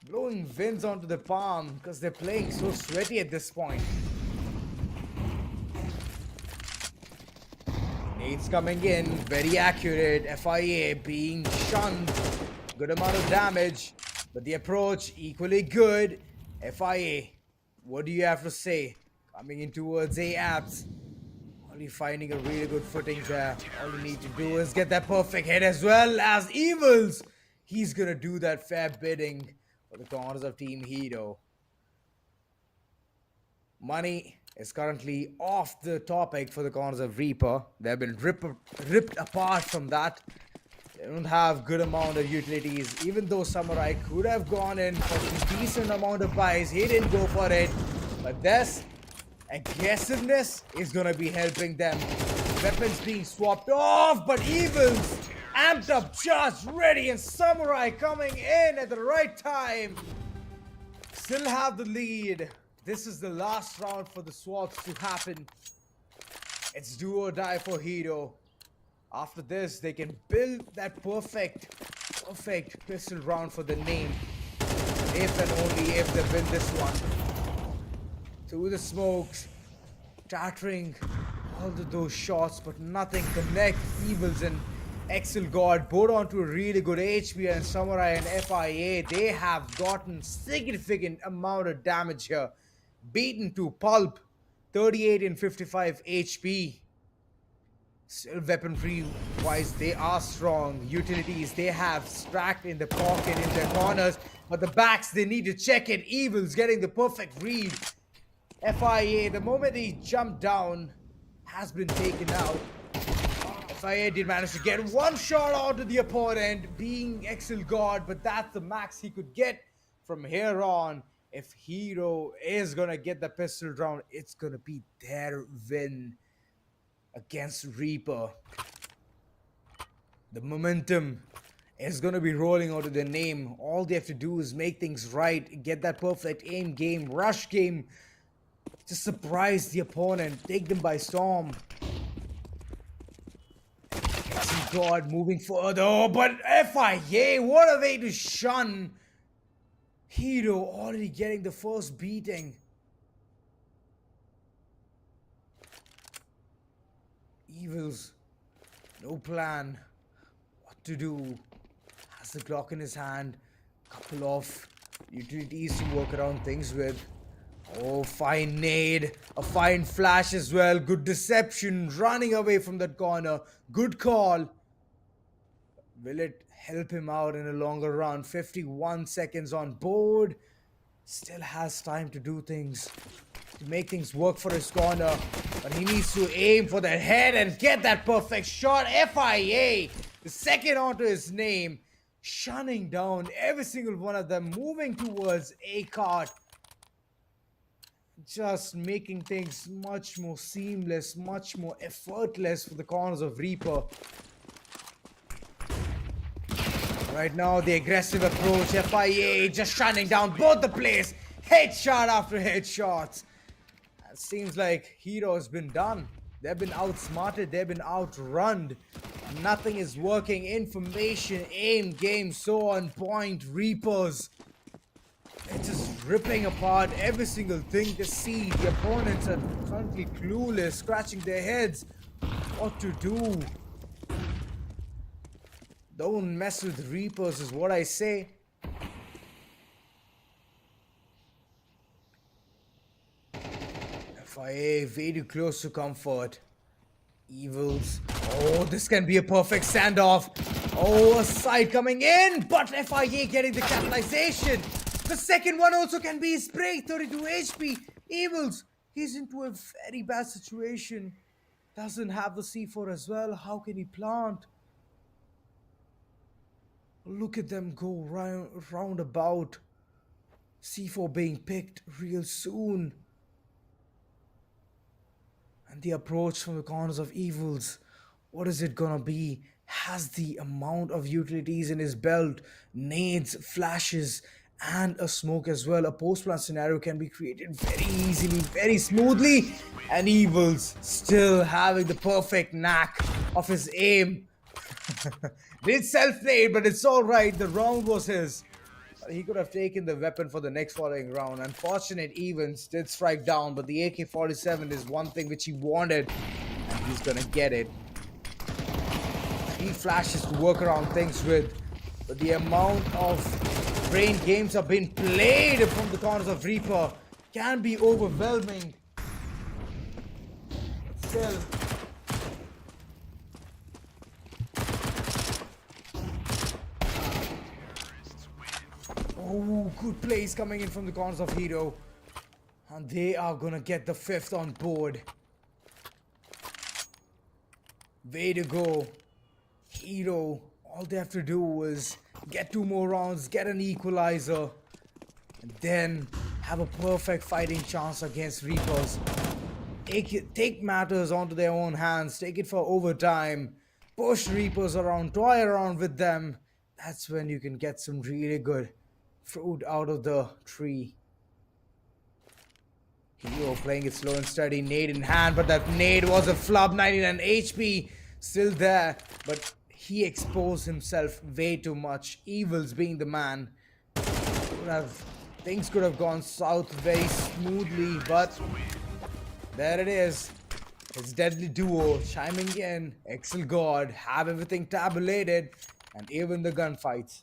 Blowing winds onto the palm because they're playing so sweaty at this point. Nades coming in, very accurate. FIA being shunned. Good amount of damage, but the approach equally good. FIA, what do you have to say? Coming in towards A-Apps. Only finding a really good footing there. All you need to do is get that perfect hit as well as Evils. He's gonna do that fair bidding for the corners of Team Hero. Money is currently off the topic for the corners of Reaper. They've been ripped apart from that. They don't have good amount of utilities. Even though Samurai could have gone in for some decent amount of buys, he didn't go for it. But this aggressiveness is gonna be helping them. Weapons being swapped off, but Evils amped up, just ready, and Samurai coming in at the right time. Still have the lead. This is the last round for the swaps to happen. It's do or die for Hero. After this, they can build that perfect pistol round for the name. If and only if they win this one. Through the smokes, tattering all of those shots, but nothing connect. Evils and Excel God both onto a really good HP, and Samurai and FIA, they have gotten significant amount of damage here. Beaten to pulp, 38 and 55 HP. Still weaponry wise, they are strong. Utilities, they have stacked in the pocket, in their corners, but the backs, they need to check it. Evils getting the perfect read. FIA, the moment he jumped down, has been taken out. FIA did manage to get one shot onto the opponent, being Excel God, but that's the max he could get from here on. If Hero is gonna get the pistol round, it's gonna be their win against Reaper. The momentum is gonna be rolling onto their name. All they have to do is make things right, get that perfect aim game, rush game, just surprise the opponent, take them by storm. God, moving further. Oh, but FIA, what a way to shun. Hero already getting the first beating. Evils, no plan. What to do? Has the Glock in his hand. Couple of utilities to work around things with. Oh, fine nade. A fine flash as well. Good deception. Running away from that corner. Good call. Will it help him out in a longer run? 51 seconds on board. Still has time to do things, to make things work for his corner. But he needs to aim for that head and get that perfect shot. FIA, the second onto his name, shunning down every single one of them, moving towards A-Cart. Just making things much more seamless, much more effortless for the corners of Reaper. Right now, the aggressive approach, FIA just shutting down both the plays. Headshot after headshot. It seems like Hero has been done. They've been outsmarted, they've been outrun. Nothing is working. Information, aim, game, so on point. Reapers, they're just ripping apart every single thing they see. The opponents are currently clueless, scratching their heads. What to do? Don't mess with Reapers is what I say. FIA way too close to comfort. Evils. Oh, this can be a perfect standoff. Oh, a side coming in, but FIA getting the capitalization. The second one also can be spray, 32 HP. Evils, he's into a very bad situation. Doesn't have the C4 as well. How can he plant? Look at them go round about. C4 being picked real soon. And the approach from the corners of Evils. What is it gonna be? Has the amount of utilities in his belt. Nades, flashes, and a smoke as well. A post-plant scenario can be created very easily, very smoothly. And Evils still having the perfect knack of his aim. Did self-nade, but it's alright. The round was his. He could have taken the weapon for the next following round. Unfortunate Evans did strike down, but the AK-47 is one thing which he wanted, and he's gonna get it. 3 flashes to work around things with, but the amount of brain games are being played from the corners of Reaper can be overwhelming. But still, oh, good plays coming in from the corners of Hero. And they are gonna get the 5th on board. Way to go. Hero, all they have to do is get 2 more rounds, get an equalizer, and then have a perfect fighting chance against Reapers. Take matters onto their own hands, take it for overtime, push Reapers around, toy around with them. That's when you can get some really good fruit out of the tree. Hero playing it slow and steady, nade in hand, but that nade was a flub. 99 HP still there, but he exposed himself way too much. Evils being the man. Things could have gone south very smoothly, but there it is. His deadly duo chiming in. Excel God have everything tabulated, and even the gunfights.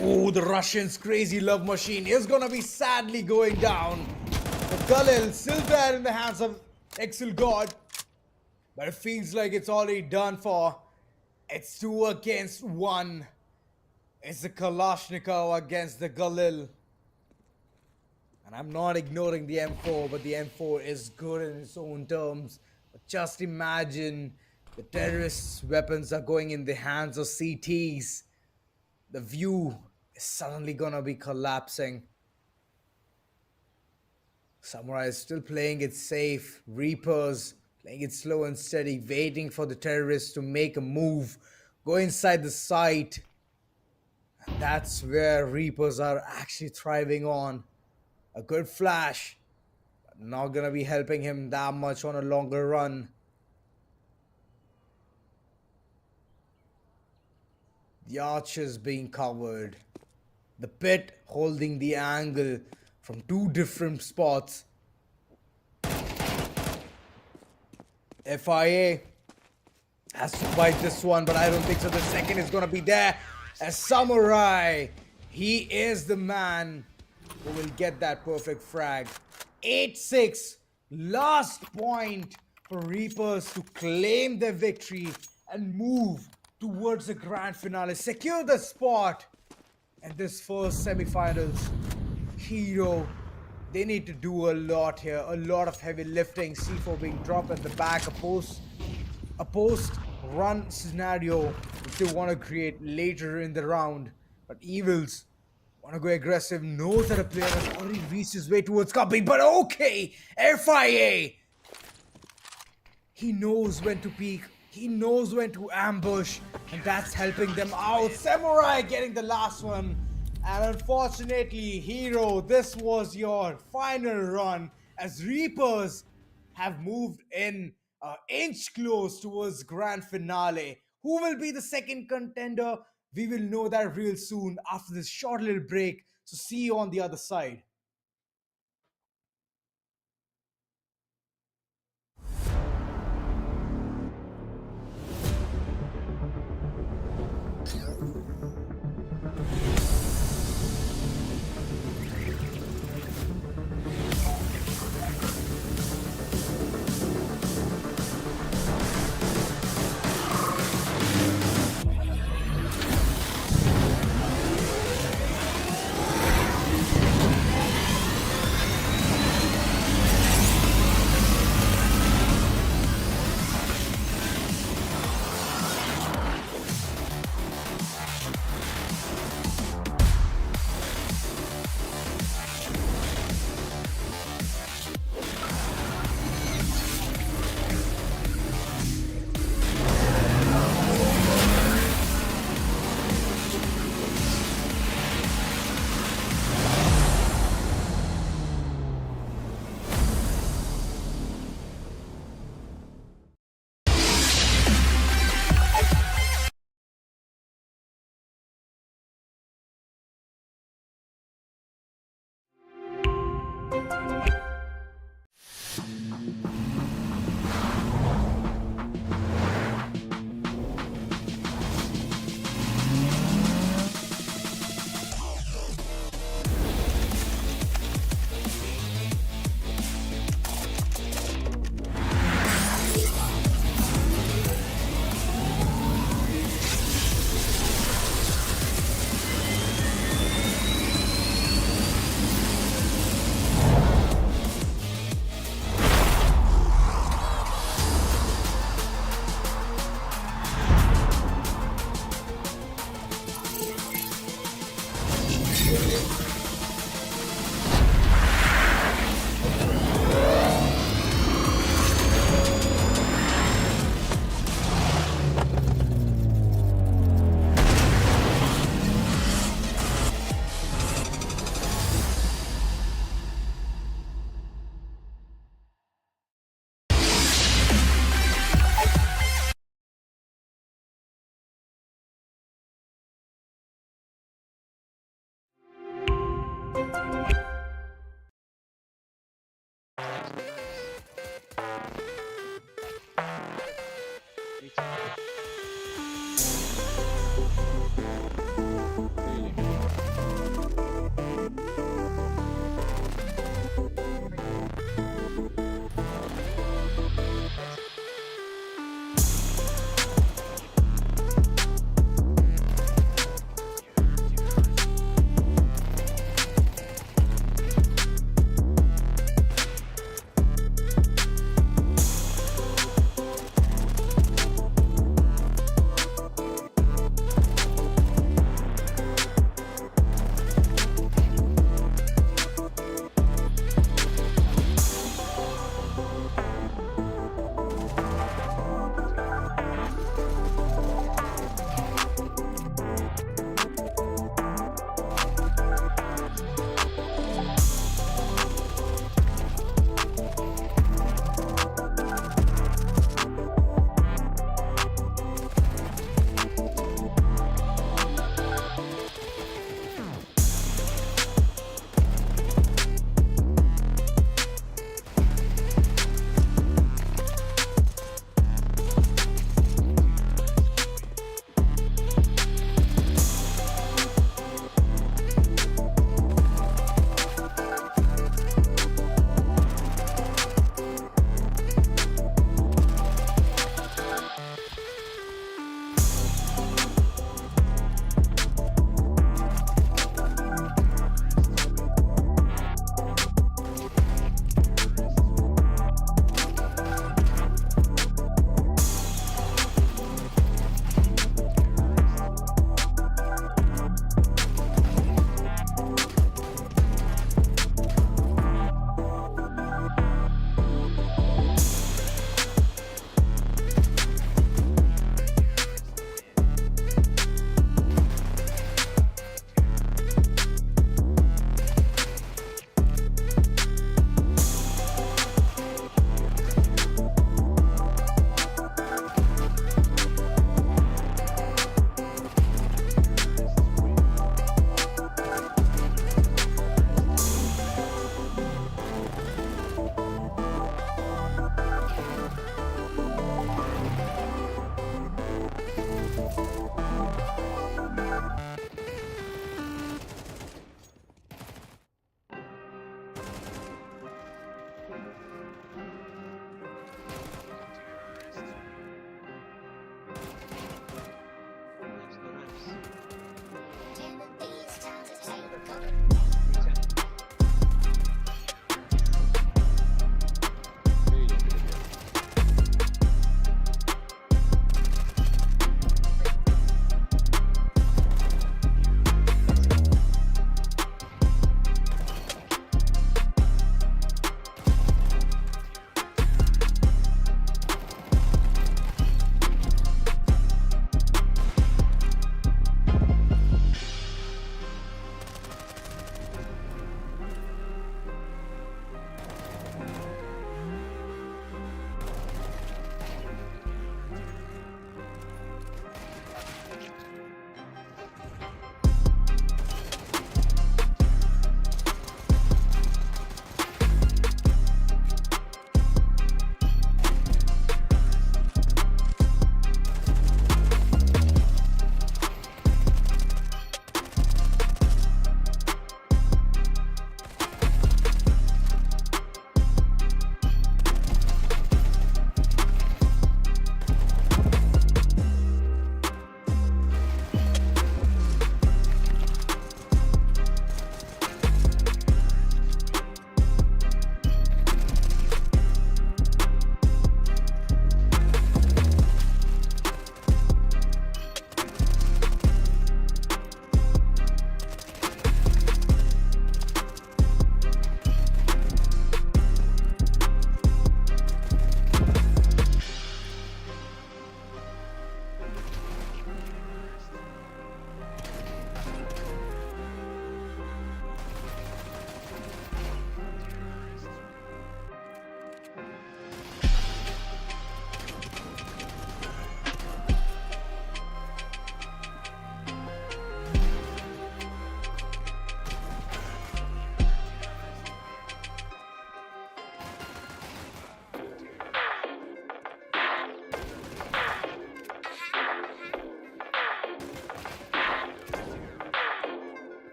Oh, the Russians' crazy love machine is gonna be sadly going down. The Galil still there in the hands of Excel God, but it feels like it's already done for. It's 2 against 1. It's the Kalashnikov against the Galil. And I'm not ignoring the M4, but the M4 is good in its own terms. But just imagine the terrorists' weapons are going in the hands of CTs. The view is suddenly gonna be collapsing. Samurai is still playing it safe. Reapers playing it slow and steady, waiting for the terrorists to make a move, go inside the site. And that's where Reapers are actually thriving on. A good flash, but not gonna be helping him that much on a longer run. The archers being covered. The pit holding the angle from 2 different spots. FIA has to fight this one, but I don't think so. The second is gonna be there. As Samurai, he is the man who will get that perfect frag. 8-6, last point for Reapers to claim their victory and move towards the grand finale. Secure the spot in this first semifinals. Hero, they need to do a lot here, a lot of heavy lifting. C4 being dropped at the back, a post run scenario which they want to create later in the round. But Evils want to go aggressive, knows that a player has already reached his way towards copying, but okay, FIA, he knows when to peek, he knows when to ambush, and that's helping them out. Samurai getting the last one. And unfortunately, Hero, this was your final run as Reapers have moved in an inch close towards grand finale. Who will be the second contender? We will know that real soon after this short little break. So see you on the other side.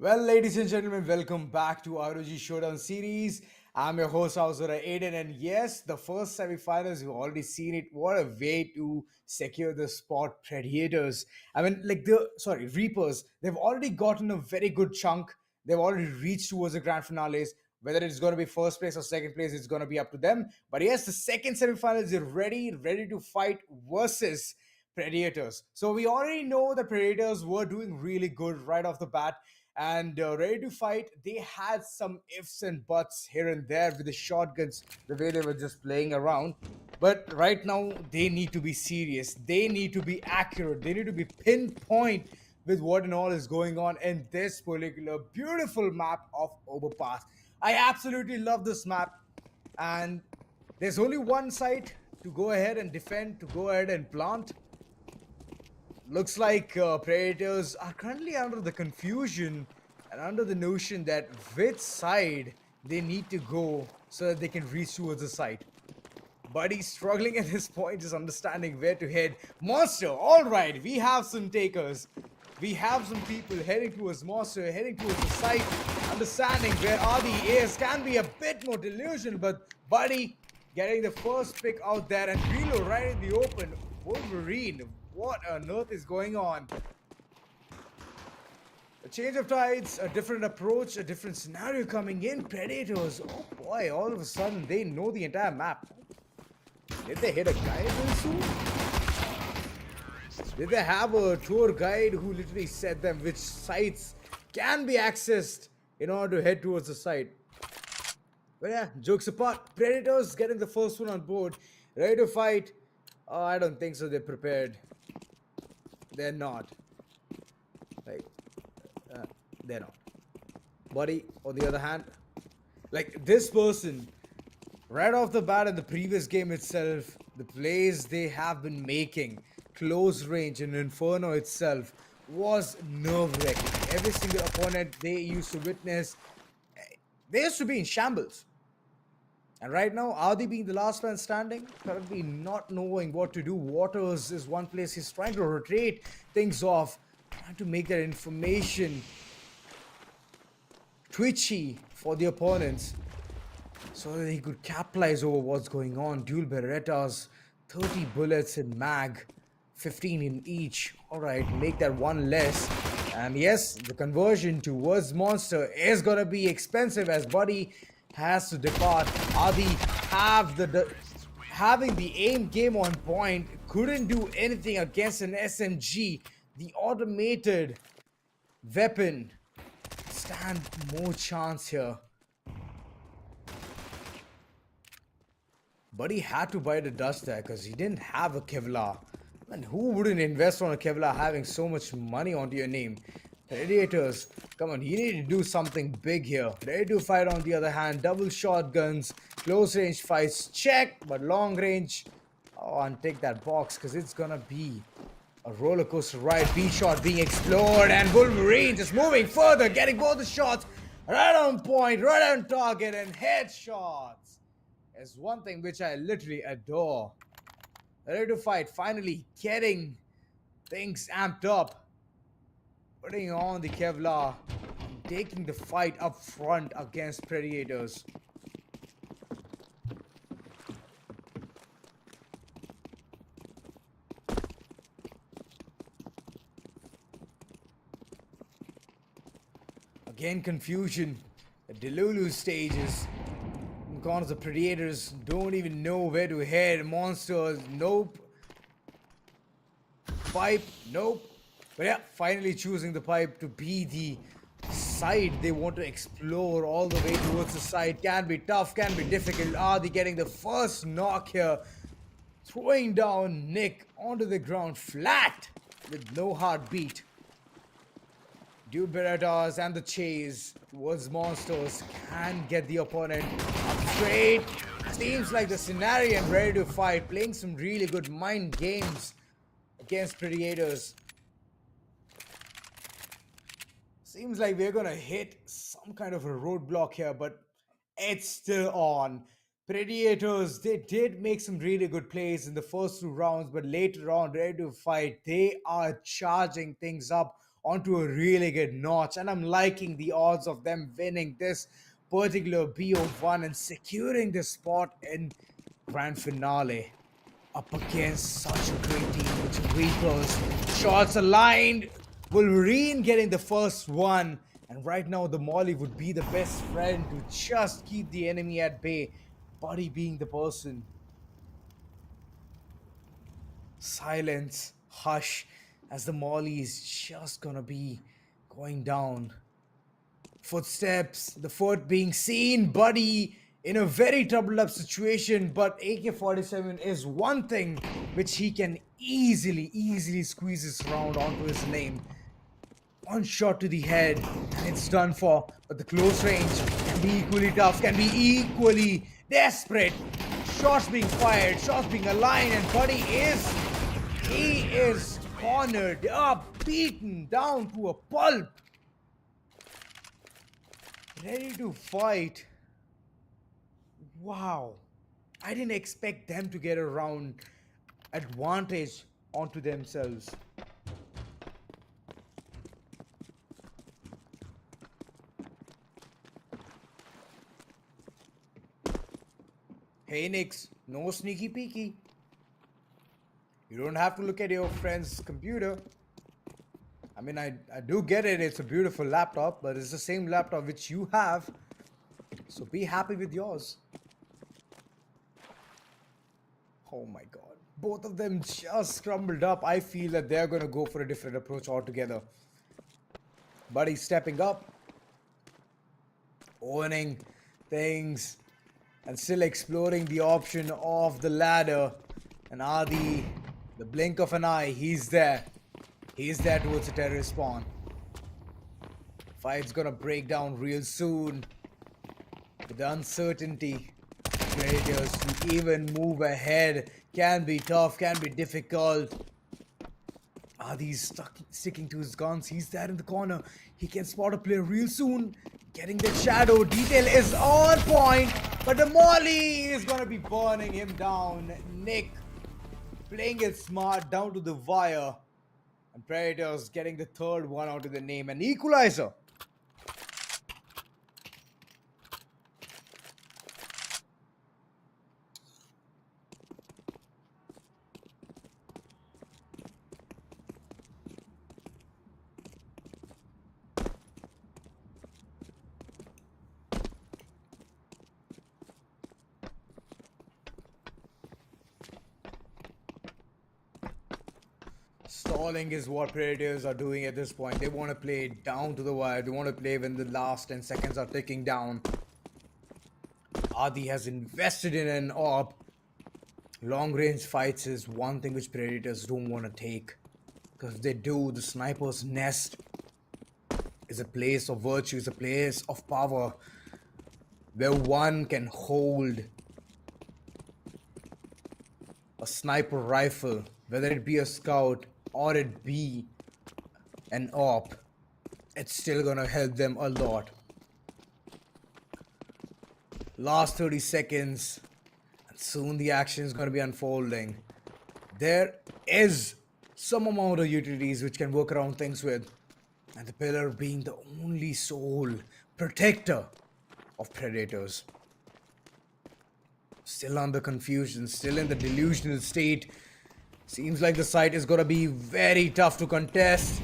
Well, ladies and gentlemen, welcome back to ROG Showdown Series. I'm your host, Auzura Aiden, and yes, the first semifinals, you've already seen it. What a way to secure the spot. Predators. I mean, Reapers. They've already gotten a very good chunk. They've already reached towards the grand finales. Whether it's going to be first place or second place, it's going to be up to them. But yes, the second semifinals, they're ready to fight versus Predators. So we already know the Predators were doing really good right off the bat and ready to fight. They had some ifs and buts here and there with the shotguns, the way they were just playing around. But right now, they need to be serious. They need to be accurate. They need to be pinpoint with what and all is going on in this particular beautiful map of Overpass. I absolutely love this map, and there's only one site to go ahead and defend, to go ahead and plant. Looks like Predators are currently under the confusion and under the notion that which side they need to go so that they can reach towards the site. But he's struggling at this point, just understanding where to head. Monster, all right, we have some takers. We have some people heading towards Monster, heading towards the site, understanding where are the A's can be a bit more delusional, but Buddy getting the first pick out there and Relo right in the open. Wolverine, what on earth is going on? A change of tides, a different approach, a different scenario coming in. Predators, oh boy, all of a sudden they know the entire map. Did they hit a guide very soon? Did they have a tour guide who literally said them which sites can be accessed in order to head towards the site? But yeah, jokes apart, Predators getting the first one on board, ready to fight. Oh, I don't think so. They're prepared. They're not. Like, they're not. Buddy, on the other hand, like this person, right off the bat in the previous game itself, the plays they have been making, close range and Inferno itself, was nerve-wracking. Every single opponent they used to witness, they used to be in shambles. And right now, Adi being the last man standing, currently not knowing what to do. Waters is one place he's trying to rotate things off, trying to make that information twitchy for the opponents so that he could capitalize over what's going on. Dual Berettas, 30 bullets in mag, 15 in each. Alright, make that one less. And yes, the conversion towards Monster is gonna be expensive as Buddy has to depart. Adi having the aim game on point, couldn't do anything against an SMG. The automated weapon stand more chance here. But he had to buy the dust there because he didn't have a Kevlar. And who wouldn't invest on a Kevlar having so much money onto your name? Predators, come on, you need to do something big here. Ready to fight on the other hand, double shotguns, close range fights, check, but long range. Oh, and take that box because it's gonna be a roller coaster ride. B-shot being explored and Wolverine just moving further, getting both the shots right on point, right on target, and headshots is one thing which I literally adore. Ready to fight, finally getting things amped up. Putting on the Kevlar, taking the fight up front against Predators. Again, confusion. The Delulu stages. In corners, the Predators don't even know where to head. Monsters, nope. Pipe, nope. But yeah, finally choosing the pipe to be the side they want to explore all the way towards the side. Can be tough, can be difficult. Adi getting the first knock here. Throwing down Nick onto the ground flat with no heartbeat. Dude Berettas and the chase towards Monsters can get the opponent up straight. Seems like the scenario and ready to fight. Playing some really good mind games against Predators. Seems like we're gonna hit some kind of a roadblock here, but it's still on. Predators, they did make some really good plays in the first two rounds, but later on, ready to fight, they are charging things up onto a really good notch, and I'm liking the odds of them winning this particular BO1 and securing the spot in grand finale up against such a great team with Reapers. Shots aligned. Wolverine getting the first one. And right now, the Molly would be the best friend to just keep the enemy at bay. Buddy being the person. Silence, hush, as the Molly is just gonna be going down. Footsteps, the foot being seen, Buddy in a very troubled up situation, but AK-47 is one thing which he can easily squeeze his round onto his lane. One shot to the head, and it's done for. But the close range can be equally tough, can be equally desperate. Shots being fired, shots being aligned, and he is cornered up, beaten down to a pulp. Ready to fight. Wow. I didn't expect them to get a round advantage onto themselves. Hey Nix, no sneaky peeky. You don't have to look at your friend's computer. I mean, I do get it, it's a beautiful laptop, but it's the same laptop which you have. So be happy with yours. Oh my god. Both of them just scrambled up. I feel that they're going to go for a different approach altogether. Buddy stepping up. Owning things. And still exploring the option of the ladder. And Adi, the blink of an eye, he's there. He's there towards the terrorist spawn. Fight's gonna break down real soon. With the uncertainty, Predators to even move ahead can be tough, can be difficult. Adi's sticking to his guns. He's there in the corner. He can spot a player real soon. Getting the shadow. Detail is on point. But the Molly is gonna be burning him down. Nick playing it smart down to the wire. And Predators getting the third one out of the name. An equalizer. Stalling is what Predators are doing at this point. They want to play down to the wire. They want to play when the last 10 seconds are ticking down. Adi has invested in an AWP. Long range fights is one thing which Predators don't want to take. Because if they do, the sniper's nest is a place of virtue, is a place of power. Where one can hold a sniper rifle, whether it be a scout or it be an AWP, it's still gonna help them a lot. Last 30 seconds, and soon the action is gonna be unfolding. There is some amount of utilities which can work around things with, and the pillar being the only sole protector of Predators. Still under confusion, still in the delusional state. Seems like the site is gonna be very tough to contest.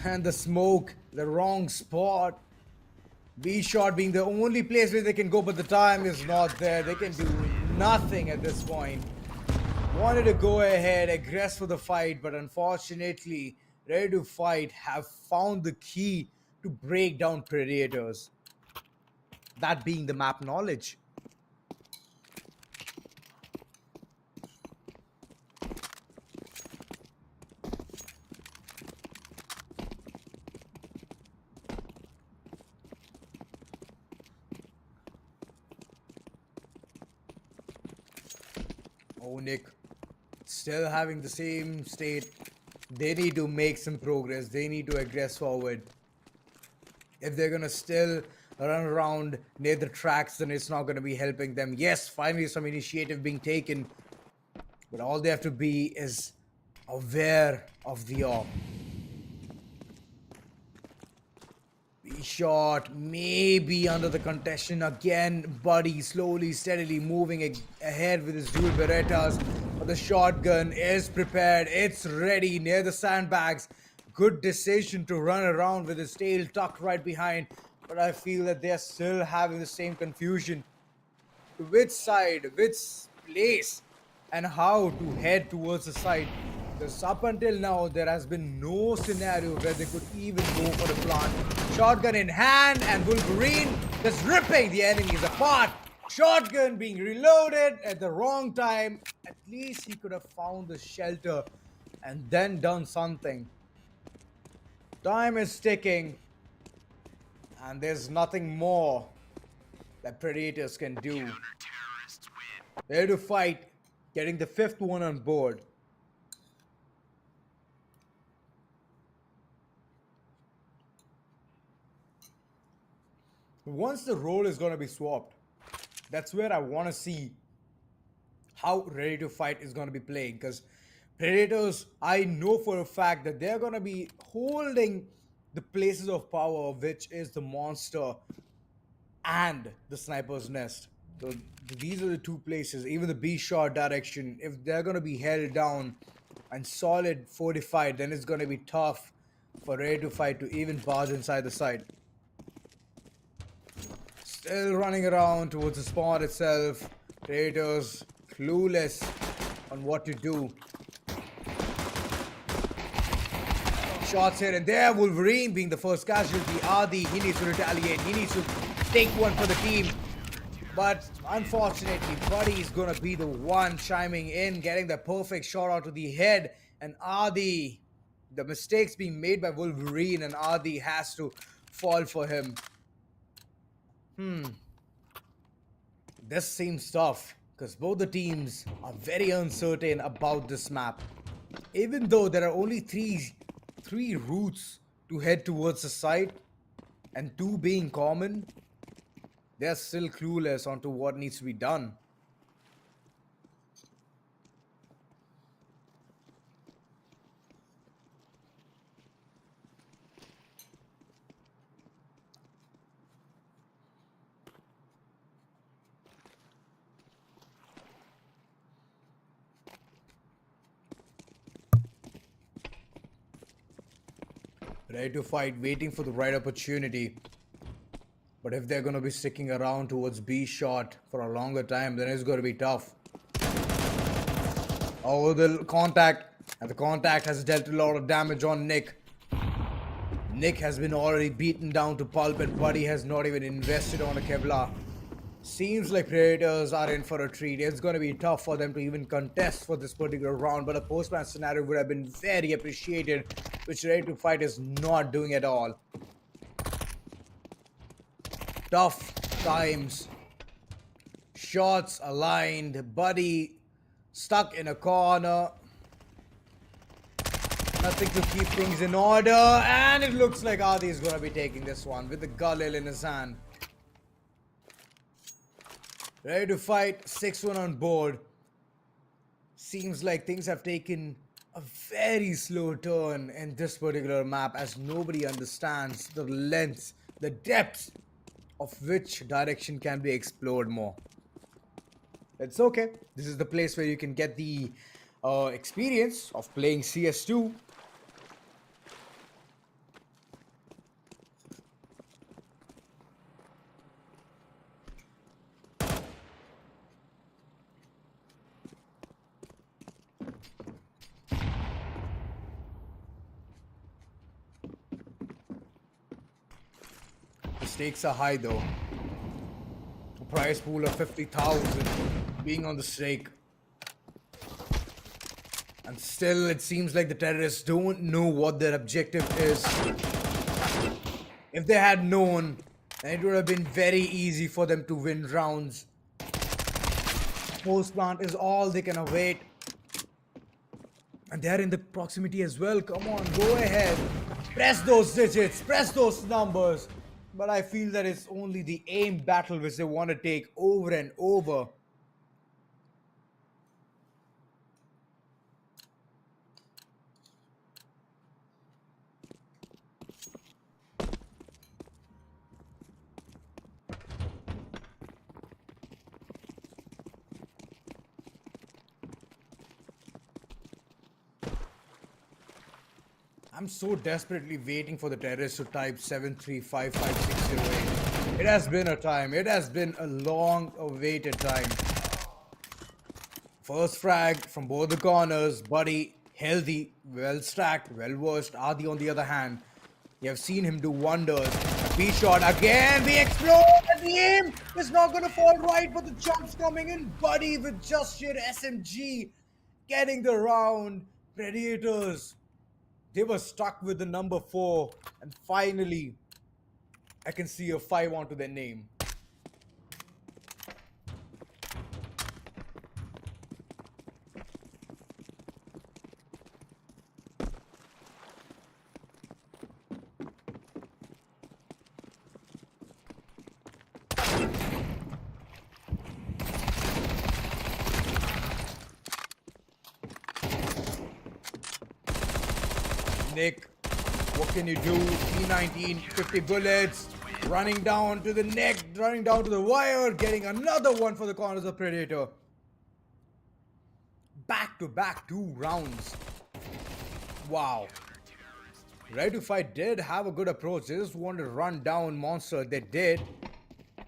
And the smoke, the wrong spot. B-shot being the only place where they can go, but the time is not there. They can do nothing at this point. Wanted to go ahead, aggress for the fight, but unfortunately, Ready to Fight have found the key to break down Predators. That being the map knowledge. Oh, Nick, still having the same state. They need to make some progress. They need to aggress forward. If they're gonna still run around near the tracks, then it's not gonna be helping them. Yes, finally some initiative being taken, but all they have to be is aware of the AWP. Shot, maybe under the contention again. Buddy slowly, steadily moving ahead with his dual Berettas. But the shotgun is prepared. It's ready near the sandbags. Good decision to run around with his tail tucked right behind. But I feel that they're still having the same confusion. Which side, which place, and how to head towards the side. Because up until now, there has been no scenario where they could even go for the plant. Shotgun in hand, and Wolverine just ripping the enemies apart. Shotgun being reloaded at the wrong time. At least he could have found the shelter and then done something. Time is ticking, and there's nothing more that Predators can do. There to fight, getting the fifth one on board. Once the role is going to be swapped, that's where I want to see how Ready to Fight is going to be playing. Because Predators, I know for a fact that they're going to be holding the places of power, which is the monster and the sniper's nest. So these are the two places. Even the B shot direction, if they're going to be held down and solid fortified, then it's going to be tough for Ready to Fight to even barge inside the site. Still running around towards the spawn itself. Predators clueless on what to do. Shots here and there. Wolverine being the first casualty. Adi, he needs to retaliate. He needs to take one for the team. But unfortunately, Buddy's gonna be the one chiming in, getting the perfect shot out to the head. And Adi, the mistakes being made by Wolverine, and Adi has to fall for him. This seems tough because both the teams are very uncertain about this map. Even though there are only three routes to head towards the site, and two being common, they're still clueless onto what needs to be done. Ready to fight, waiting for the right opportunity. But if they're going to be sticking around towards B shot for a longer time, then it's going to be tough. Oh, the contact. And the contact has dealt a lot of damage on Nick. Nick has been already beaten down to pulp, and Buddy has not even invested on a Kevlar. Seems like Predators are in for a treat. It's going to be tough for them to even contest for this particular round, but a post-match scenario would have been very appreciated, which Ready to Fight is not doing at all. Tough times. Shots aligned. Buddy stuck in a corner. Nothing to keep things in order. And it looks like Adi is going to be taking this one with the Galil in his hand. Ready to fight. 6-1 on board. Seems like things have taken a very slow turn in this particular map, as nobody understands the length, the depth of which direction can be explored more. It's okay. This is the place where you can get the experience of playing CS2. The stakes are high though. A prize pool of 50,000 being on the stake. And still, it seems like the terrorists don't know what their objective is. If they had known, then it would have been very easy for them to win rounds. Post plant is all they can await. And they're in the proximity as well. Come on, go ahead. Press those digits, press those numbers. But I feel that it's only the aim battle which they want to take over and over. I'm so desperately waiting for the terrorists to type 7355608. It has been a time. It has been a long awaited time. First frag from both the corners. Buddy, healthy, well stacked, well versed. Adi, on the other hand, you have seen him do wonders. A B shot again. We explode. And the aim is not going to fall right, but the jumps coming in. Buddy with just sheer SMG getting the round. Predators, they were stuck with the number 4. And finally, I can see a 5 onto their name. Nick, what can you do? P19, 50 bullets, running down to the neck, running down to the wire, getting another one for the corners of Predator. Back to back 2 rounds. Wow. Ready to Fight did have a good approach. They just wanted to run down Monster. They did,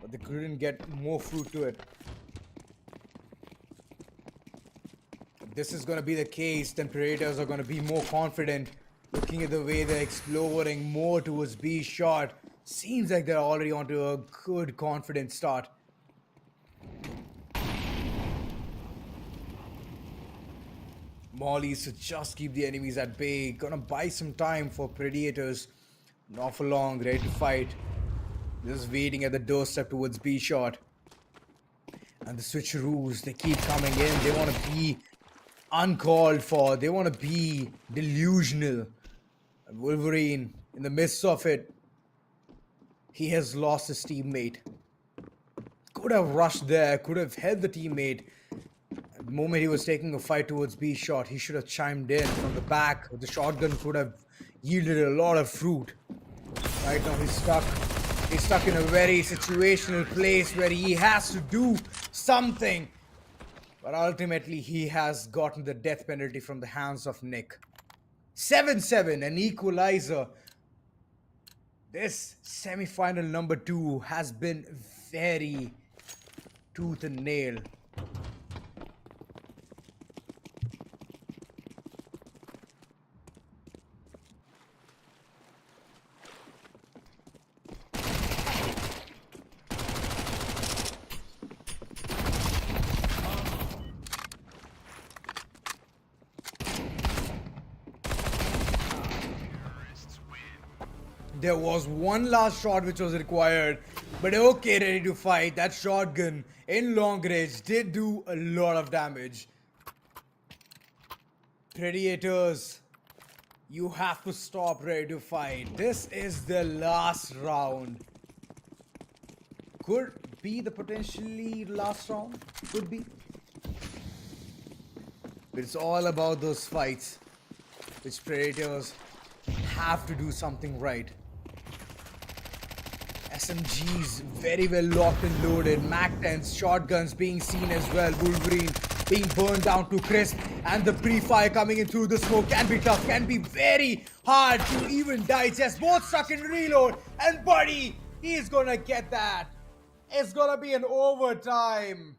but they couldn't get more fruit to it. If this is going to be the case, then Predators are going to be more confident. Looking at the way they're exploring more towards B shot, seems like they're already onto a good confident start. Mollies to just keep the enemies at bay. Gonna buy some time for Predators. Not for long, ready to fight. Just waiting at the doorstep towards B shot. And the switcheroos, they keep coming in. They want to be uncalled for. They want to be delusional. And Wolverine, in the midst of it, he has lost his teammate. Could have rushed there, could have held the teammate. At the moment he was taking a fight towards B shot, he should have chimed in from the back. The shotgun could have yielded a lot of fruit. Right now he's stuck. He's stuck in a very situational place where he has to do something. But ultimately he has gotten the death penalty from the hands of Nick. 7-7, an equalizer. This semi-final number 2 has been very tooth and nail. There was one last shot which was required, but okay, ready to fight. That shotgun in long range did do a lot of damage. Predators, you have to stop, ready to fight. This is the last round. Could be the potentially last round. Could be. But it's all about those fights, which Predators have to do something right. SMGs very well locked and loaded. Mac 10s, shotguns being seen as well. Wolverine being burned down to crisp, and the pre-fire coming in through the smoke can be tough, can be very hard to even digest. Both stuck in reload, and Buddy, he's gonna get that. It's gonna be an overtime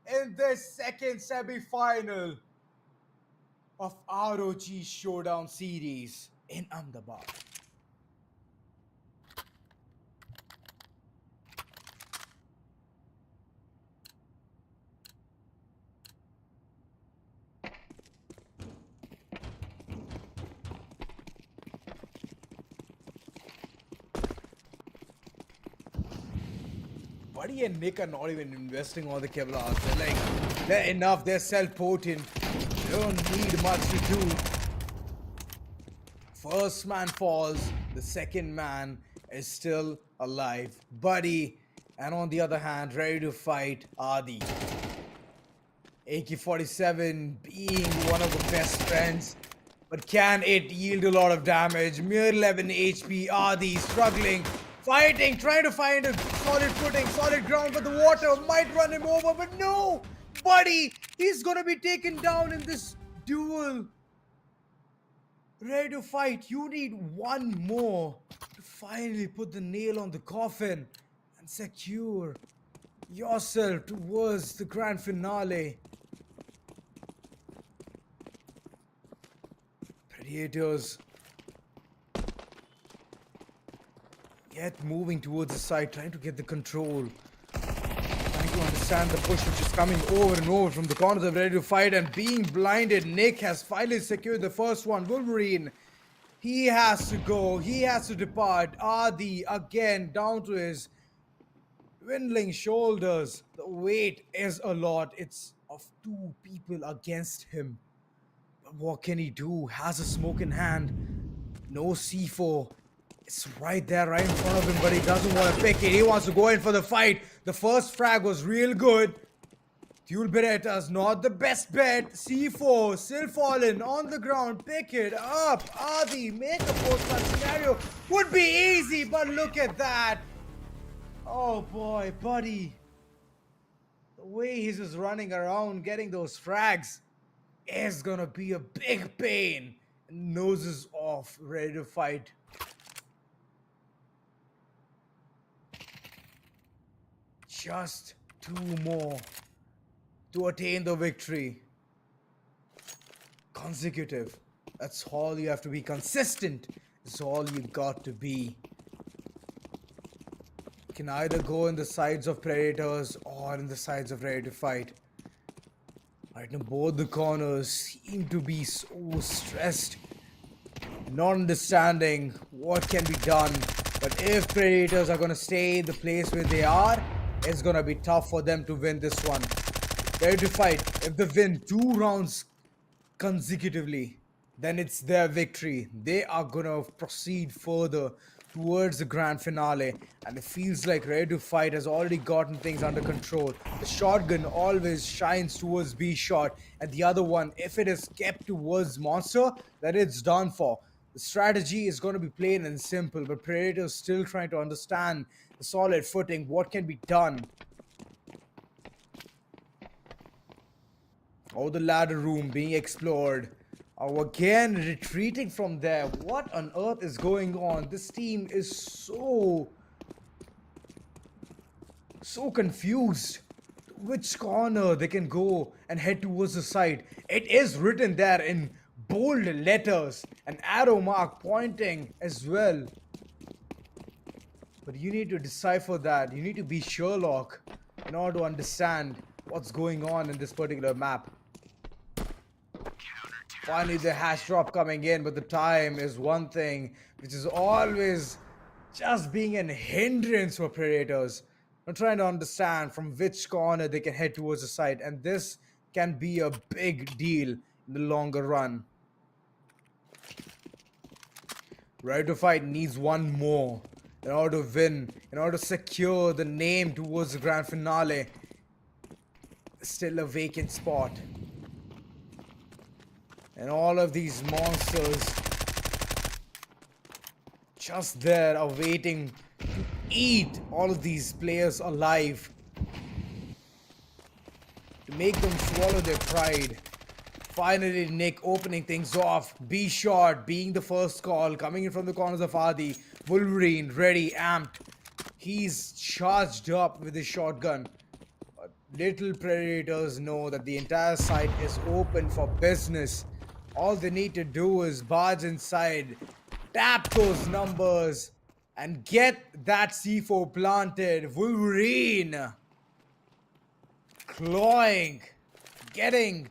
in this second semi-final of ROG Showdown Series in Ahmedabad. Buddy and Nick are not even investing all the Kevlars. They're like, they're enough, they're self-potent. They don't need much to do. First man falls, the second man is still alive. Buddy, and on the other hand, ready to fight Adi. AK-47 being one of the best friends, but can it yield a lot of damage? Mere 11 HP, Adi struggling, fighting, trying to find a solid footing, solid ground, but the water might run him over, but no! Buddy, he's gonna be taken down in this duel. Ready to fight. You need one more to finally put the nail on the coffin and secure yourself towards the grand finale. Predators yet moving towards the side, trying to get the control, trying to understand the push which is coming over and over from the corners of ready to fight and being blinded. Nick has finally secured the first one. Wolverine, he has to go. He has to depart. Adi again down to his dwindling shoulders. The weight is a lot. It's of two people against him. But what can he do? Has a smoke in hand. No C4. It's right there, right in front of him, but he doesn't want to pick it. He wants to go in for the fight. The first frag was real good. Fuel Beretta's not the best bet. C4 still falling on the ground. Pick it up. Adi, make a post-match scenario. Would be easy, but look at that. Oh boy, buddy. The way he's just running around getting those frags is gonna be a big pain. Noses off, ready to fight. Just two more to attain the victory. Consecutive. That's all you have to be. Consistent. That's all you got to be. You can either go in the sides of Predators or in the sides of Ready to Fight. Right now, both the corners seem to be so stressed, not understanding what can be done. But if Predators are gonna stay in the place where they are, it's gonna be tough for them to win this one. Ready to Fight, if they win 2 rounds consecutively, then it's their victory. They are gonna proceed further towards the grand finale, and it feels like Ready to Fight has already gotten things under control. The shotgun always shines towards B shot, and the other one, if it is kept towards Monster, then it's done for. The strategy is going to be plain and simple, but Predator's still trying to understand the solid footing, what can be done. Oh, the ladder room being explored. Oh, again retreating from there. What on earth is going on? This team is so confused. Which corner they can go and head towards the side. It is written there in bold letters, an arrow mark pointing as well. But you need to decipher that. You need to be Sherlock in order to understand what's going on in this particular map. Finally, the hash drop coming in, but the time is one thing which is always just being an hindrance for Predators. I'm trying to understand from which corner they can head towards the side, and this can be a big deal in the longer run. Ready to Fight needs one more in order to win, in order to secure the name towards the grand finale. Still a vacant spot. And all of these monsters just there are waiting to eat all of these players alive, to make them swallow their pride. Finally, Nick opening things off. B shot being the first call, coming in from the corners of Adi. Wolverine ready, amped. He's charged up with his shotgun. But little Predators know that the entire site is open for business. All they need to do is barge inside, tap those numbers, and get that C4 planted. Wolverine clawing,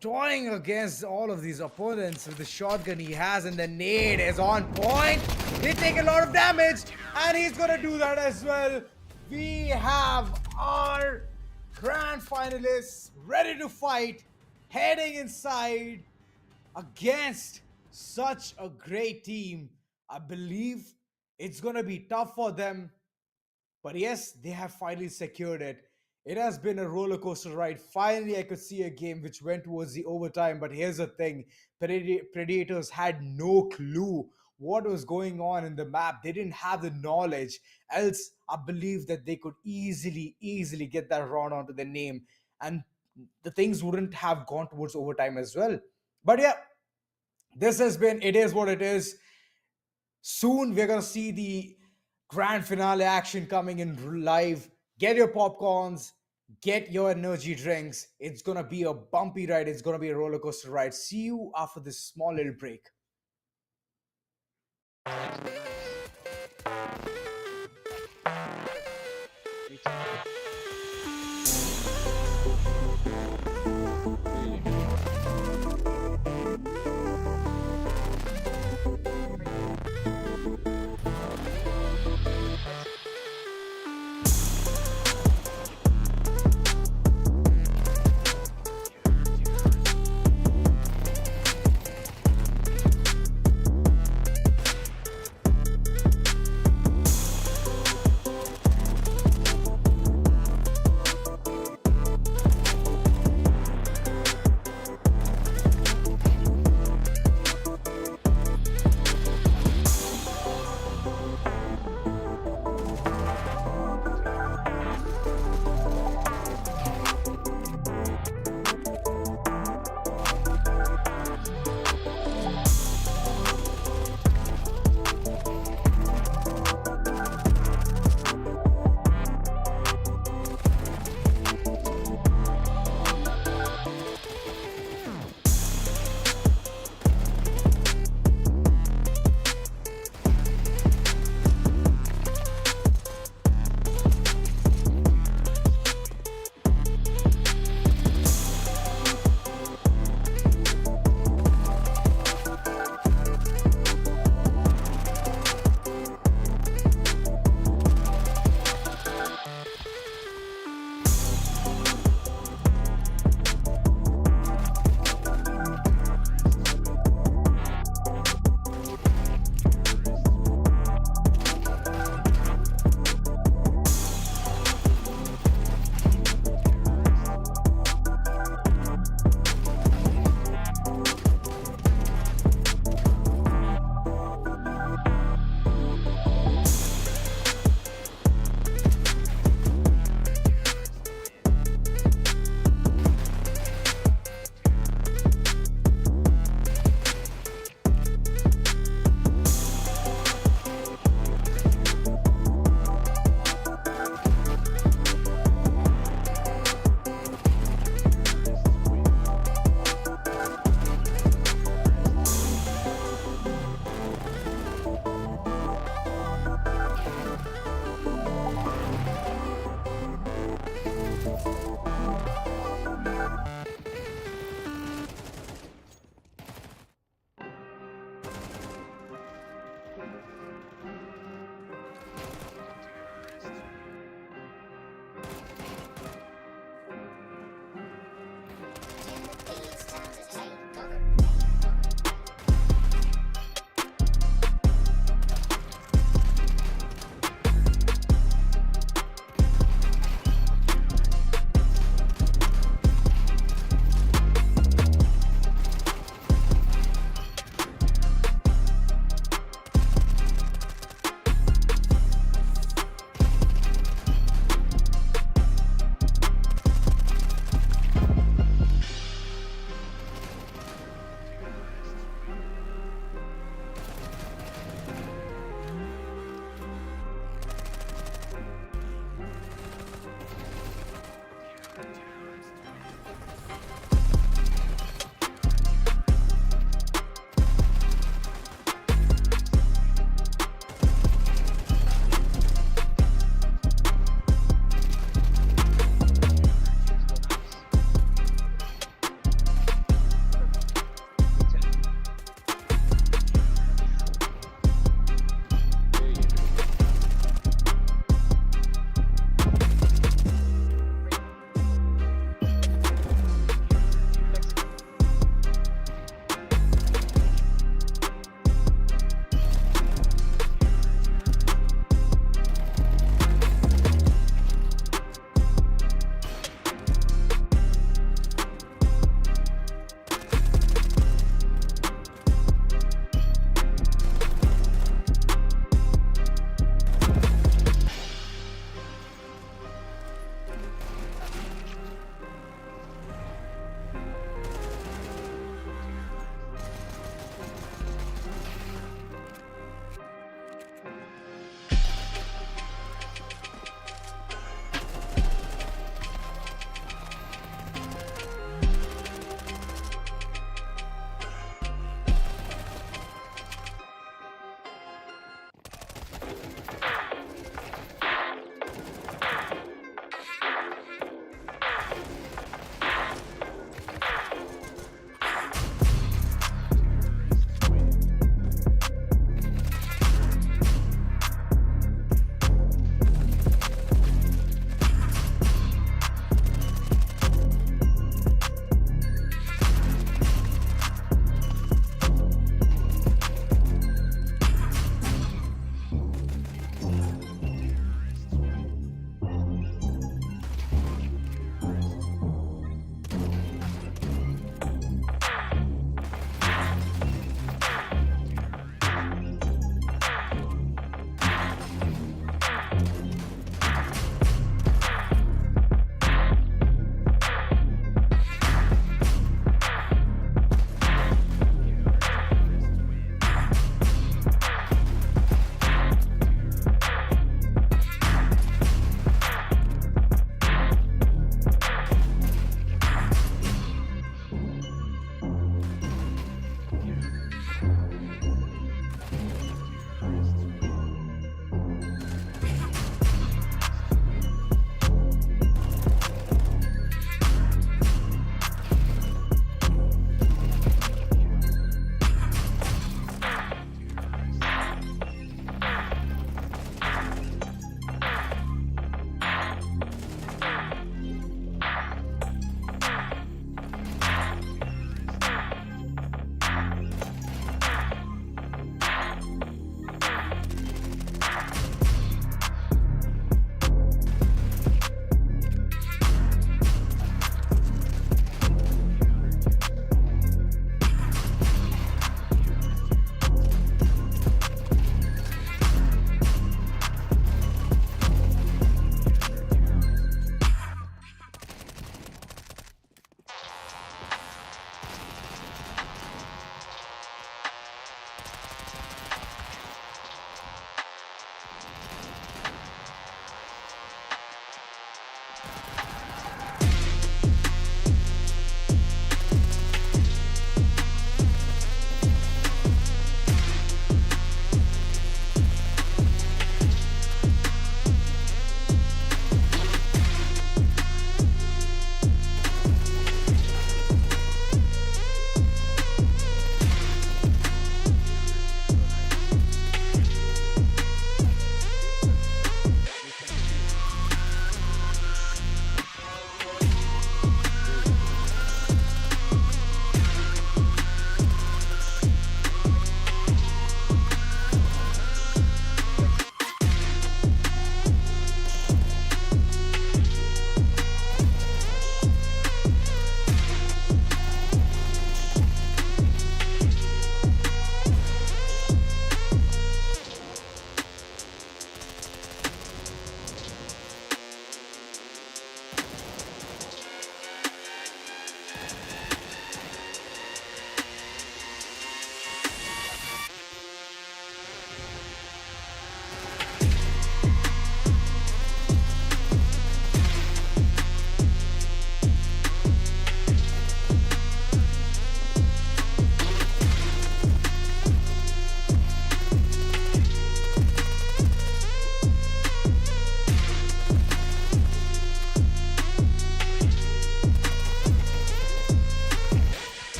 toying against all of these opponents with the shotgun he has, and the nade is on point. They take a lot of damage, and he's gonna do that as well. We have our grand finalists ready to fight, heading inside against such a great team. I believe it's gonna be tough for them, but yes, they have finally secured it. It has been a roller coaster ride. Finally, I could see a game which went towards the overtime. But here's the thing: Predators had no clue what was going on in the map. They didn't have the knowledge. Else, I believe that they could easily get that round onto their name, and the things wouldn't have gone towards overtime as well. But yeah, This has been It Is What It Is. Soon we're gonna see the grand finale action coming in live. Get your popcorns, get your energy drinks. It's gonna be a bumpy ride, it's gonna be a roller coaster ride. See you after this small little break.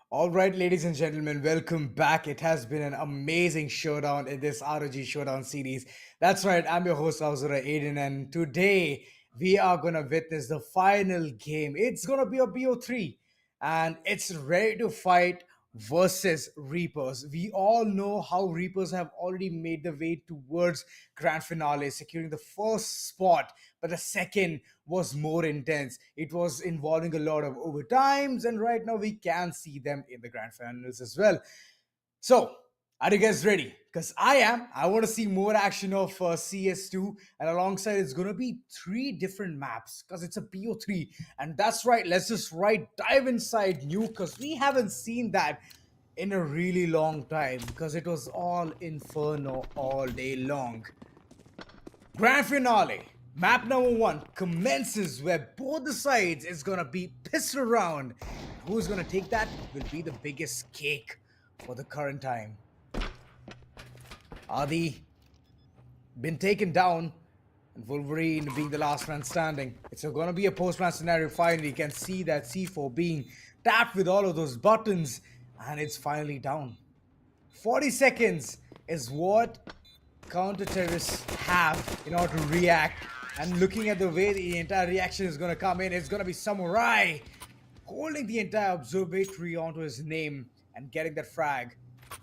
All right, ladies and gentlemen, welcome back. It has been an amazing showdown in this ROG Showdown series. That's right, I'm your host, Azura Aiden, and today we are going to witness the final game. It's going to be a BO3, and it's ready to fight versus Reapers. We all know how Reapers have already made the way towards grand finale, securing the first spot, but the second was more intense. It was involving a lot of overtimes, and right now we can see them in the grand finals as well. So, are you guys ready? Because I am. I want to see more action of CS2, and alongside it's going to be three different maps because it's a BO3. And that's right, let's just right dive inside new because we haven't seen that in a really long time because it was all Inferno all day long. Grand finale. Map number 1 commences where both the sides is gonna be pissed around. Who's gonna take that will be the biggest cake for the current time. Adi been taken down, and Wolverine being the last man standing. It's gonna be a post-match scenario finally. You can see that C4 being tapped with all of those buttons, and it's finally down. 40 seconds is what counter-terrorists have in order to react. And looking at the way the entire reaction is going to come in, it's going to be Samurai holding the entire observatory onto his name and getting that frag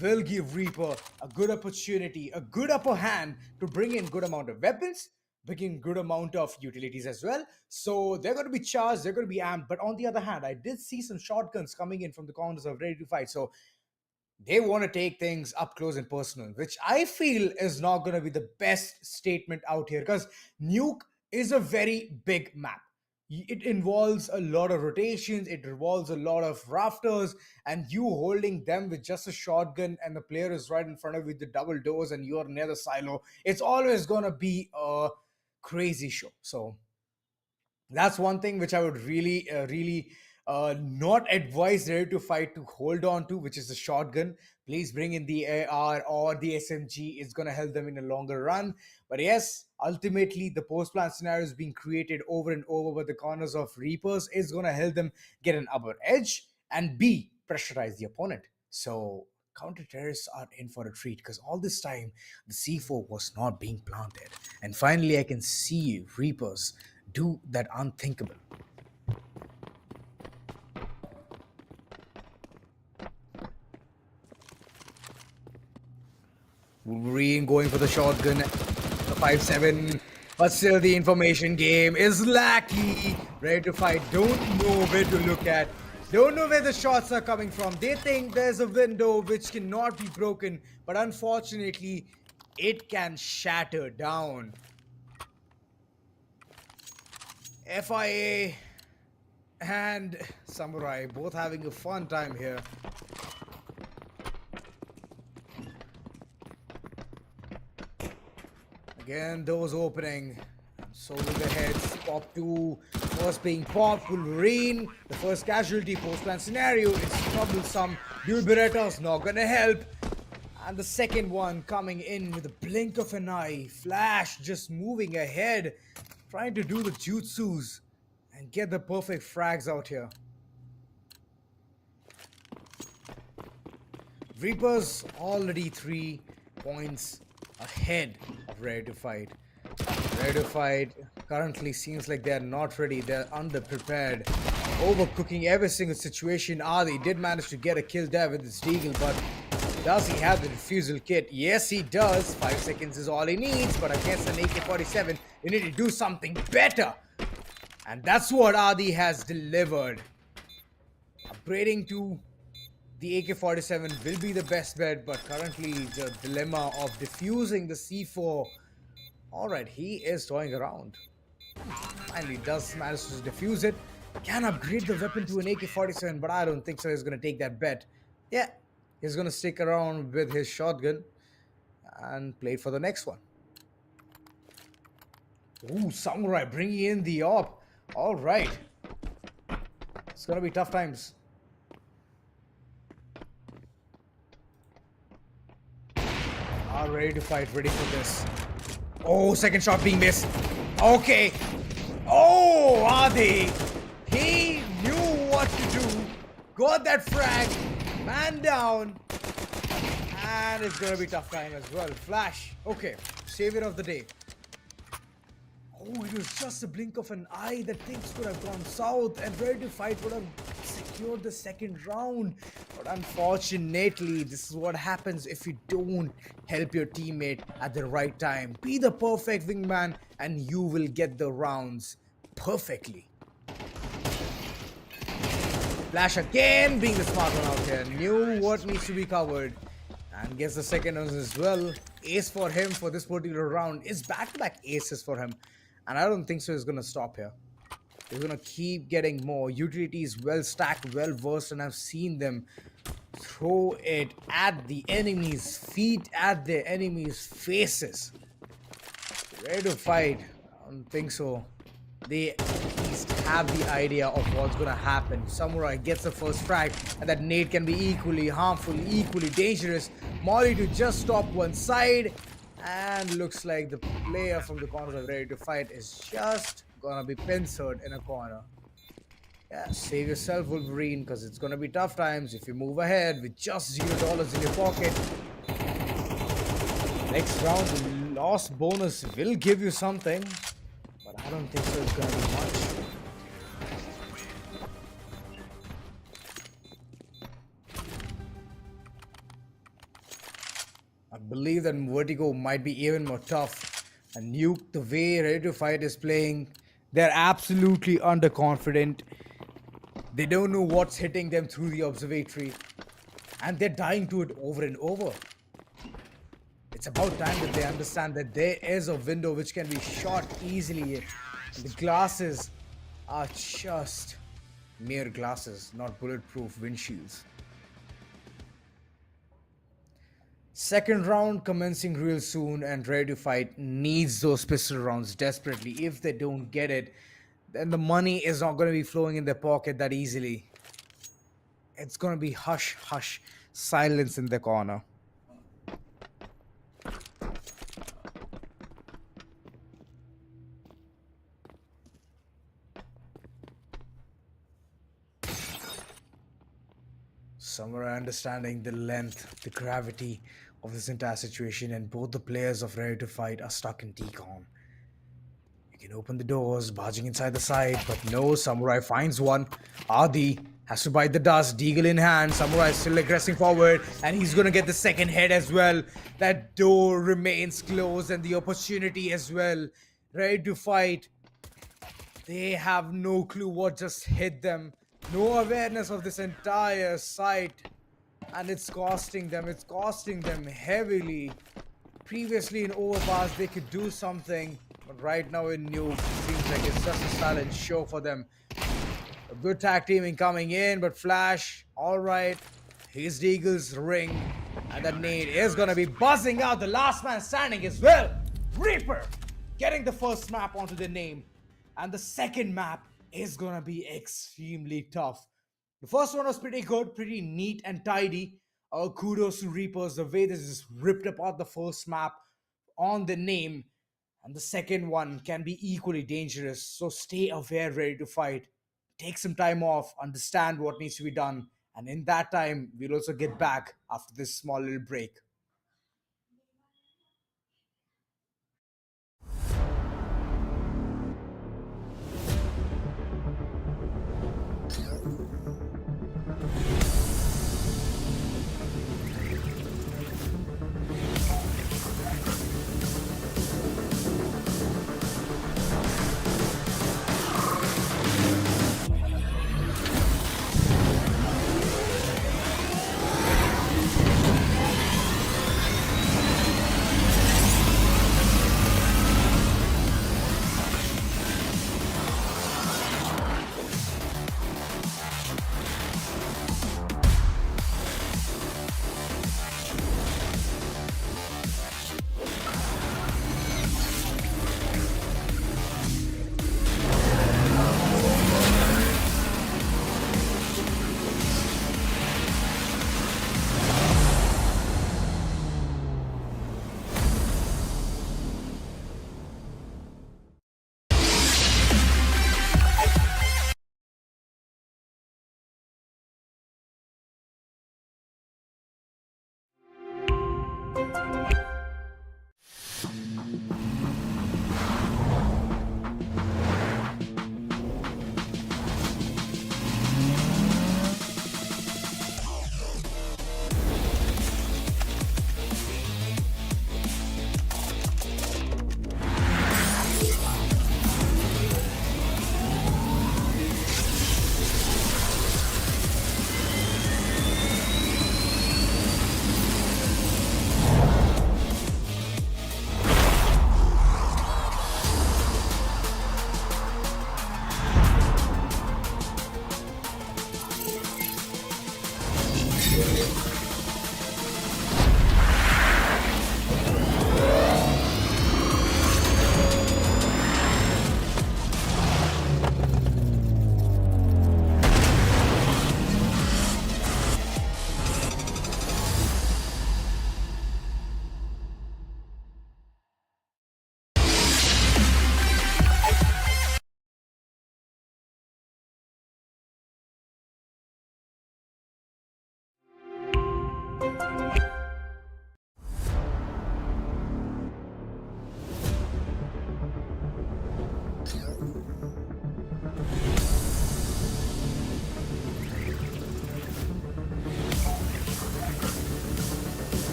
will give Reaper a good opportunity, a good upper hand to bring in good amount of weapons, bring in good amount of utilities as well. So they're going to be charged, they're going to be amped. But on the other hand, I did see some shotguns coming in from the corners of ready to fight. So they want to take things up close and personal, which I feel is not going to be the best statement out here because Nuke is a very big map. It involves a lot of rotations, it involves a lot of rafters, and you holding them with just a shotgun and the player is right in front of you with the double doors and you're near the silo. It's always going to be a crazy show. So that's one thing which I would really not advise Ready to Fight to hold on to, which is the shotgun. Please bring in the AR or the SMG. It's going to help them in a longer run. But yes, ultimately, the post-plan scenario is being created over and over by the corners of Reapers is going to help them get an upper edge and B, pressurize the opponent. So counter-terrorists are in for a treat because all this time the C4 was not being planted. And finally, I can see Reapers do that unthinkable. Wolverine going for the shotgun, the 5-7, but still the information game is lackey. Ready to fight, don't know where to look at, don't know where the shots are coming from. They think there's a window which cannot be broken, but unfortunately, it can shatter down. FIA and Samurai both having a fun time here. Again, those opening. So with the heads, pop 2, first being popped, Wolverine, the first casualty post-plan scenario, it's troublesome. Dual Beretta's not gonna help. And the second one coming in with a blink of an eye. Flash just moving ahead, trying to do the jutsus and get the perfect frags out here. Reapers already 3 points ahead of Ready to Fight. Ready to Fight currently seems like they're not ready. They're underprepared. Overcooking every single situation. Adi did manage to get a kill there with his deagle, but does he have the refusal kit? Yes, he does. 5 seconds is all he needs, but against an AK-47, you need to do something better. And that's what Adi has delivered. Upgrading to the AK-47 will be the best bet, but currently the dilemma of defusing the C4. Alright, he is toying around. Finally does manage to defuse it. Can upgrade the weapon to an AK-47, but I don't think so. He's going to take that bet. Yeah, he's going to stick around with his shotgun and play for the next one. Ooh, Samurai bringing in the op. Alright. It's going to be tough times. are ready to fight, ready for this. Oh, second shot being missed. Okay. Oh, Adi. He knew what to do. Got that frag. Man down. And it's gonna be tough time as well. Flash. Okay. Savior of the day. Oh, it was just a blink of an eye that things could have gone south and Ready to Fight would have secured the second round. But unfortunately, this is what happens if you don't help your teammate at the right time. Be the perfect wingman and you will get the rounds perfectly. Flash again, being the smart one out here. Knew what needs to be covered. And gets the second one as well. Ace for him for this particular round. It's back-to-back aces for him. And I don't think so he's going to stop here. He's going to keep getting more. Utilities well stacked, well versed. And I've seen them throw it at the enemy's feet, at their enemy's faces. Ready to fight? I don't think so. They at least have the idea of what's gonna happen. Samurai gets the first frag, and that nade can be equally harmful, equally dangerous. Molly to just stop one side, and looks like the player from the corner of Ready to Fight is just gonna be pincered in a corner. Yeah, save yourself, Wolverine, because it's gonna be tough times if you move ahead with just $0 in your pocket. Next round, the loss bonus will give you something. But I don't think so it's gonna be much. I believe that Vertigo might be even more tough. And Nuke, the way Ready to Fight is playing, they're absolutely underconfident. They don't know what's hitting them through the observatory. And they're dying to it over and over. It's about time that they understand that there is a window which can be shot easily. The glasses are just mere glasses, not bulletproof windshields. Second round commencing real soon, and Ready to Fight needs those pistol rounds desperately. If they don't get it, then the money is not going to be flowing in their pocket that easily. It's going to be hush, hush, silence in the corner. Samurai understanding the length, the gravity of this entire situation, and both the players of Ready to Fight are stuck in decon. You can open the doors, barging inside the side, but no, Samurai finds one. Adi has to bite the dust, deagle in hand. Samurai is still aggressing forward, and he's gonna get the second head as well. That door remains closed, and the opportunity as well. Ready to Fight. They have no clue what just hit them. No awareness of this entire site, and it's costing them heavily. Previously in Overpass they could do something, but right now in Nuke it seems like it's just a silent show for them. A good tag teaming coming in, but Flash, alright, his Deagle's ring, and that nade is gonna be buzzing out. The last man standing as well. Reaper getting the first map onto the name, and the second map is gonna be extremely tough. The first one was pretty good, pretty neat and tidy. Kudos to Reapers, the way this just ripped apart the first map on the name. And the second one can be equally dangerous. So stay aware, Ready to Fight. Take some time off, understand what needs to be done. And in that time, we'll also get back after this small little break.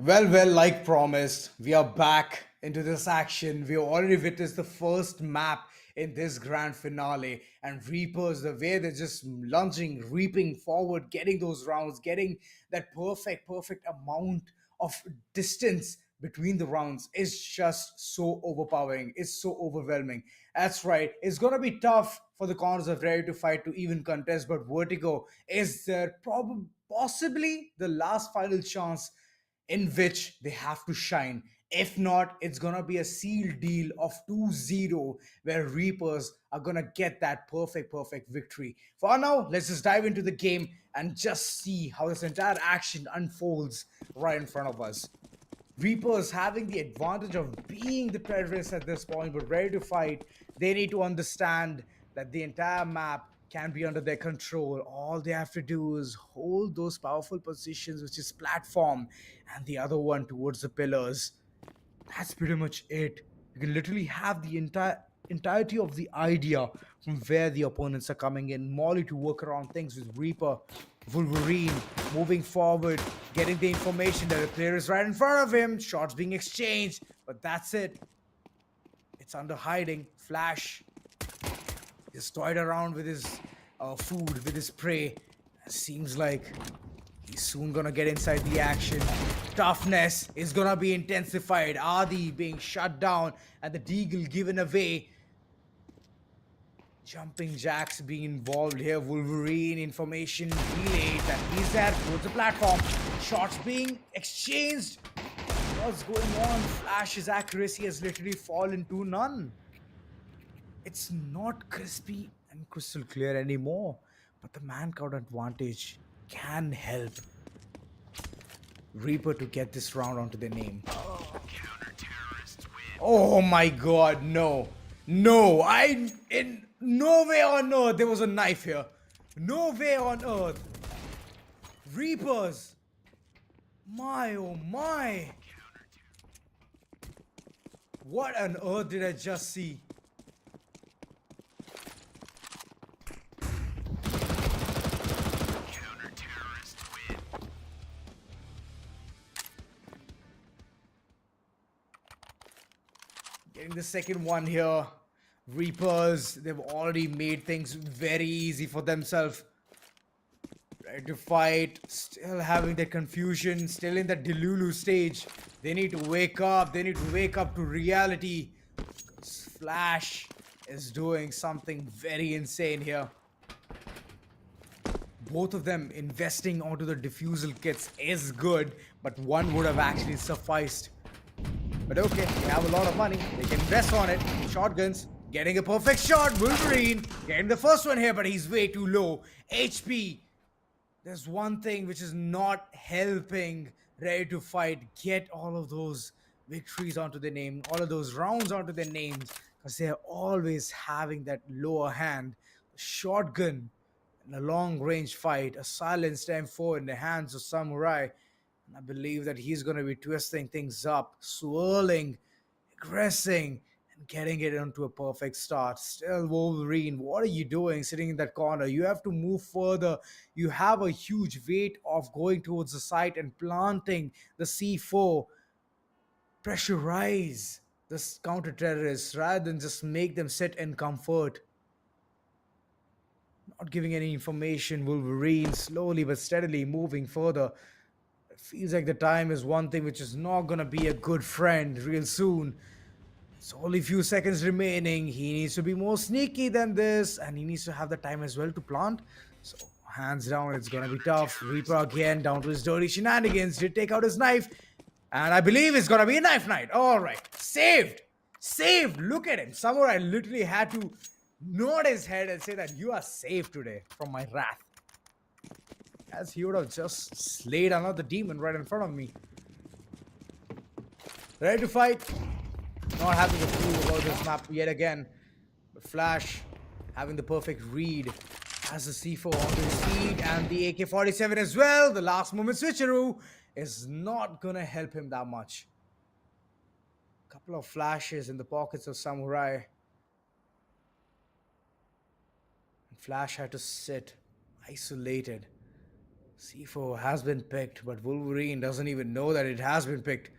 Well, like promised, we are back into this action. We already witnessed the first map in this grand finale, and Reapers, the way they're just lunging, reaping forward, getting those rounds, getting that perfect amount of distance between the rounds is just so overpowering. It's so overwhelming. That's right. It's gonna be tough for the corners of Ready to Fight to even contest, but Vertigo is their probably possibly the last final chance in which they have to shine. If not, it's gonna be a sealed deal of 2-0 where Reapers are gonna get that perfect victory. For now, let's just dive into the game and just see how this entire action unfolds right in front of us. Reapers having the advantage of being the terrorists at this point, but ready to fight. They need to understand that the entire map can be under their control. All they have to do is hold those powerful positions, which is platform, and the other one towards the pillars. That's pretty much it. You can literally have the entirety of the idea from where the opponents are coming in. Molly to work around things with Reaper, Wolverine moving forward, getting the information that the player is right in front of him, shots being exchanged, but that's it. It's under hiding. Flash is toyed around with his food, with his prey. Seems like he's soon gonna get inside the action. Toughness is gonna be intensified. Adi being shut down and the Deagle given away. Jumping jacks being involved here. Wolverine information relayed that he's there towards the platform. Shots being exchanged. What's going on? Flash's accuracy has literally fallen to none. It's not crispy and crystal clear anymore, but the man count advantage can help Reaper to get this round onto their name. Oh my god, no. No, in no way on earth there was a knife here. No way on earth. Reapers. My oh my. What on earth did I just see? Getting the second one here. Reapers, they've already made things very easy for themselves. Ready to fight, still having that confusion, still in that Delulu stage. They need to wake up. They need to wake up to reality. Flash is doing something very insane here. Both of them investing onto the diffusal kits is good, but one would have actually sufficed. But okay, they have a lot of money. They can invest on it. Shotguns, getting a perfect shot. Wolverine getting the first one here, but he's way too low. HP. There's one thing which is not helping Ready to Fight get all of those victories onto their name, all of those rounds onto their names, because they're always having that lower hand. Shotgun in a long range fight, a silenced M4 in the hands of Samurai. And I believe that he's going to be twisting things up, swirling, aggressing, and getting it onto a perfect start. Still, Wolverine, what are you doing sitting in that corner? You have to move further. You have a huge weight of going towards the site and planting the C4. Pressurize the counter terrorists rather than just make them sit in comfort. Not giving any information. Wolverine slowly but steadily moving further. It feels like the time is one thing which is not gonna be a good friend real soon. It's only a few seconds remaining. He needs to be more sneaky than this, and he needs to have the time as well to plant. So, hands down, it's gonna be tough. Reaper again down to his dirty shenanigans. Did take out his knife, and I believe it's gonna be a knife night. All right, saved, saved. Look at him. Samurai literally had to nod his head and say that you are saved today from my wrath, as he would have just slayed another demon right in front of me. Ready to fight. Not having a clue about this map yet again. But Flash having the perfect read. Has the C4 onto his feet and the AK-47 as well. The last moment switcheroo is not gonna help him that much. Couple of flashes in the pockets of Samurai. And Flash had to sit isolated. C4 has been picked, but Wolverine doesn't even know that it has been picked.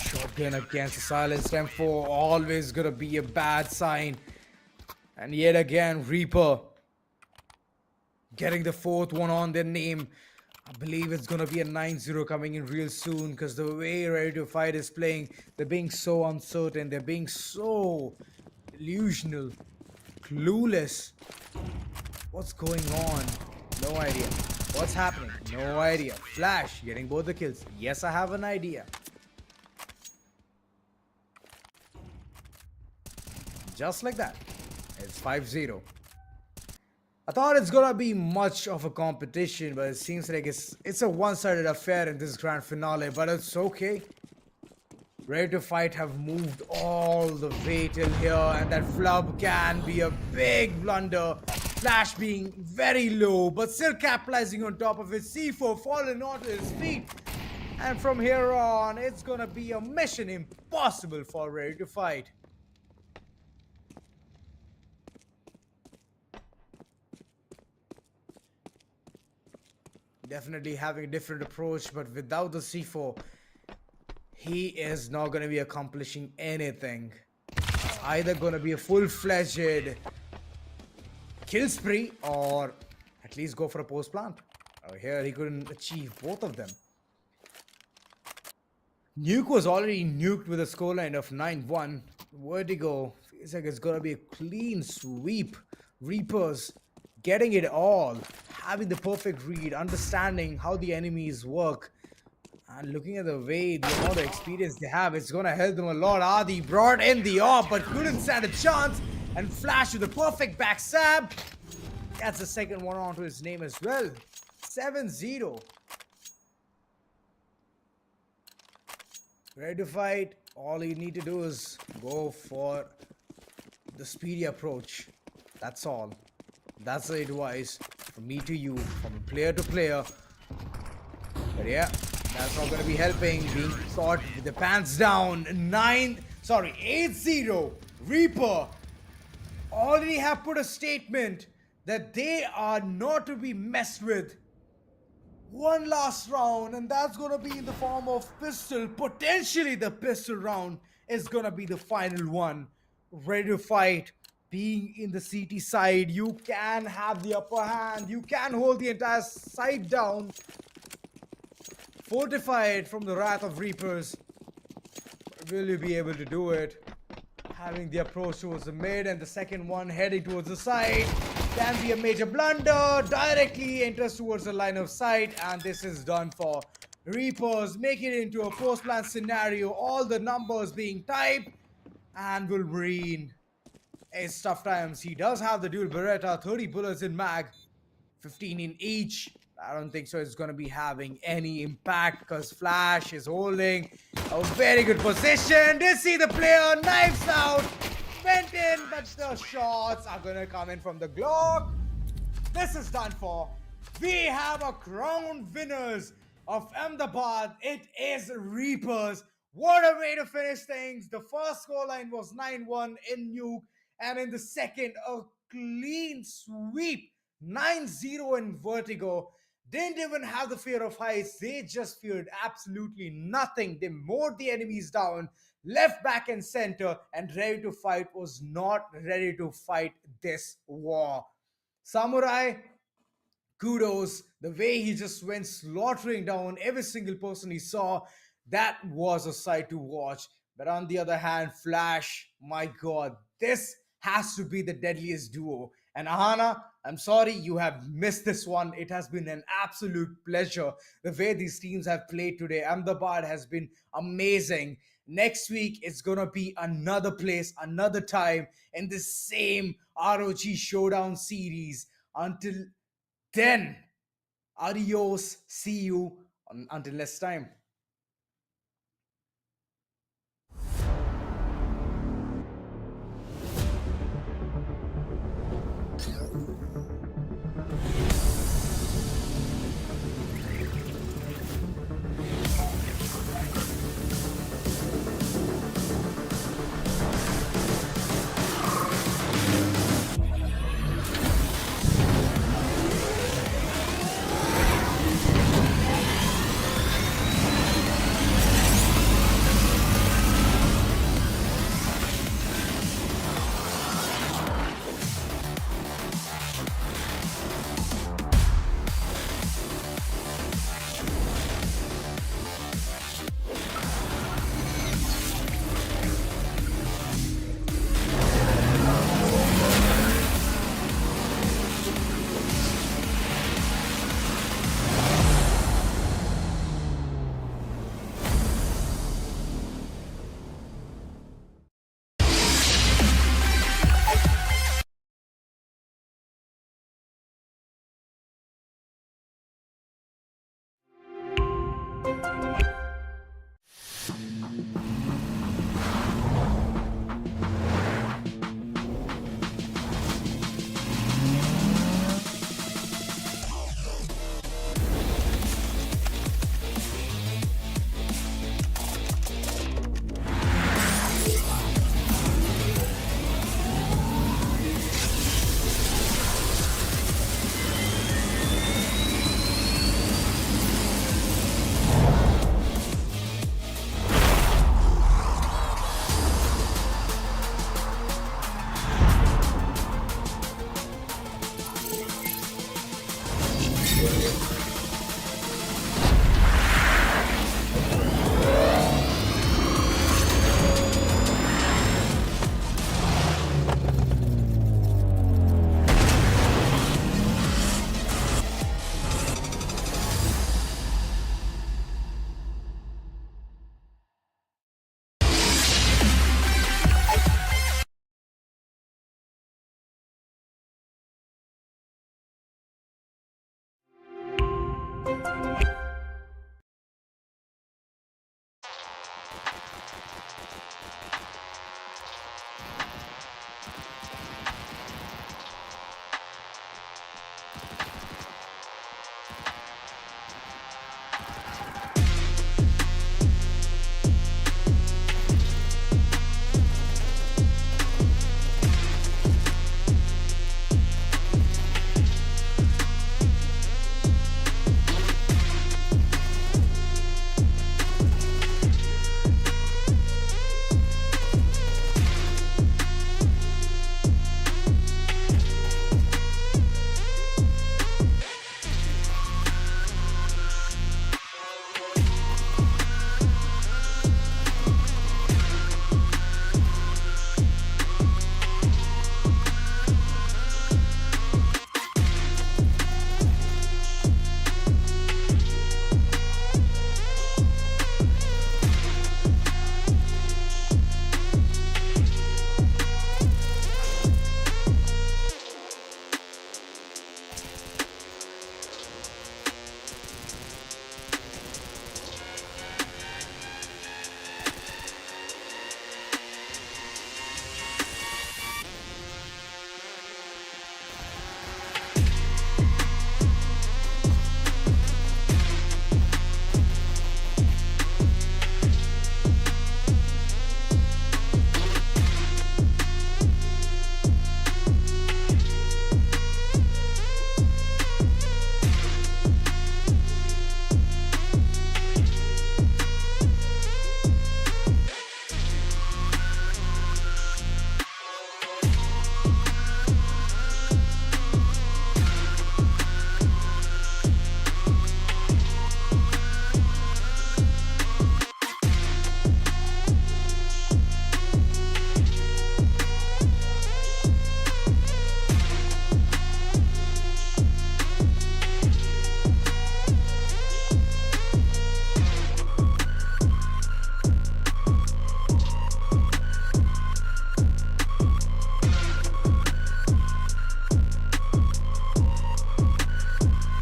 Shotgun against the silenced M4, always gonna be a bad sign. And yet again, Reaper getting the fourth one on their name. I believe it's gonna be a 9-0 coming in real soon, because the way Ready to Fight is playing, they're being so uncertain, they're being so delusional, clueless. What's going on? No idea. What's happening? No idea. Flash getting both the kills. Yes, I have an idea. Just like that. It's 5-0. I thought it's gonna be much of a competition, but it seems like it's a one-sided affair in this grand finale, but it's okay. Ready to Fight have moved all the way till here, and that flub can be a big blunder. Flash being very low, but still capitalizing on top of his C4, falling onto his feet. And from here on, it's gonna be a mission impossible for Ready to Fight. Definitely having a different approach, but without the C4, he is not going to be accomplishing anything. It's either going to be a full-fledged kill spree, or at least go for a post plant. Here he couldn't achieve both of them. Nuke was already nuked with a scoreline of 9-1. Vertigo feels like it's going to be a clean sweep. Reapers getting it all, having the perfect read, understanding how the enemies work, and looking at the way, the amount of experience they have, it's gonna help them a lot. Adi brought in the AWP, but couldn't stand a chance, and Flash with the perfect backstab. That's the second one onto his name as well. 7-0. Ready to Fight. All you need to do is go for the speedy approach. That's all. That's the advice from me to you, from player to player. But yeah, that's not going to be helping. Being caught with the pants down. 8-0. Reaper already have put a statement that they are not to be messed with. one last round, and that's gonna be in the form of pistol. Potentially, the pistol round is gonna be the final one. Ready to fight. Being in the CT side, you can have the upper hand. You can hold the entire side down. Fortified from the wrath of Reapers. Will you be able to do it? Having the approach towards the mid and the second one heading towards the side can be a major blunder. Directly enters towards the line of sight, and this is done for. Reapers make it into a post-plan scenario, all the numbers being typed, and Wolverine is tough times. He does have the dual Beretta, 30 bullets in mag, 15 in each. I don't think so it's going to be having any impact because Flash is holding a very good position. Did see the player, knives out, went in, but the shots are going to come in from the Glock. This is done for. We have a crown winners of Ahmedabad. It is Reapers. What a way to finish things. The first scoreline was 9-1 in Nuke, and in the second, a clean sweep 9-0 in Vertigo. Didn't even have the fear of heights. They just feared absolutely nothing. They mowed the enemies down, left, back, and center, and ready to fight. Was not ready to fight this war. Samurai, kudos. The way he just went slaughtering down every single person he saw, that was a sight to watch. But on the other hand, Flash, my god, this has to be the deadliest duo. And Ahana, I'm sorry you have missed this one. It has been an absolute pleasure. The way these teams have played today, Ahmedabad has been amazing. Next week, it's gonna be another place, another time in the same ROG Showdown series. Until then, adios. See you until next time.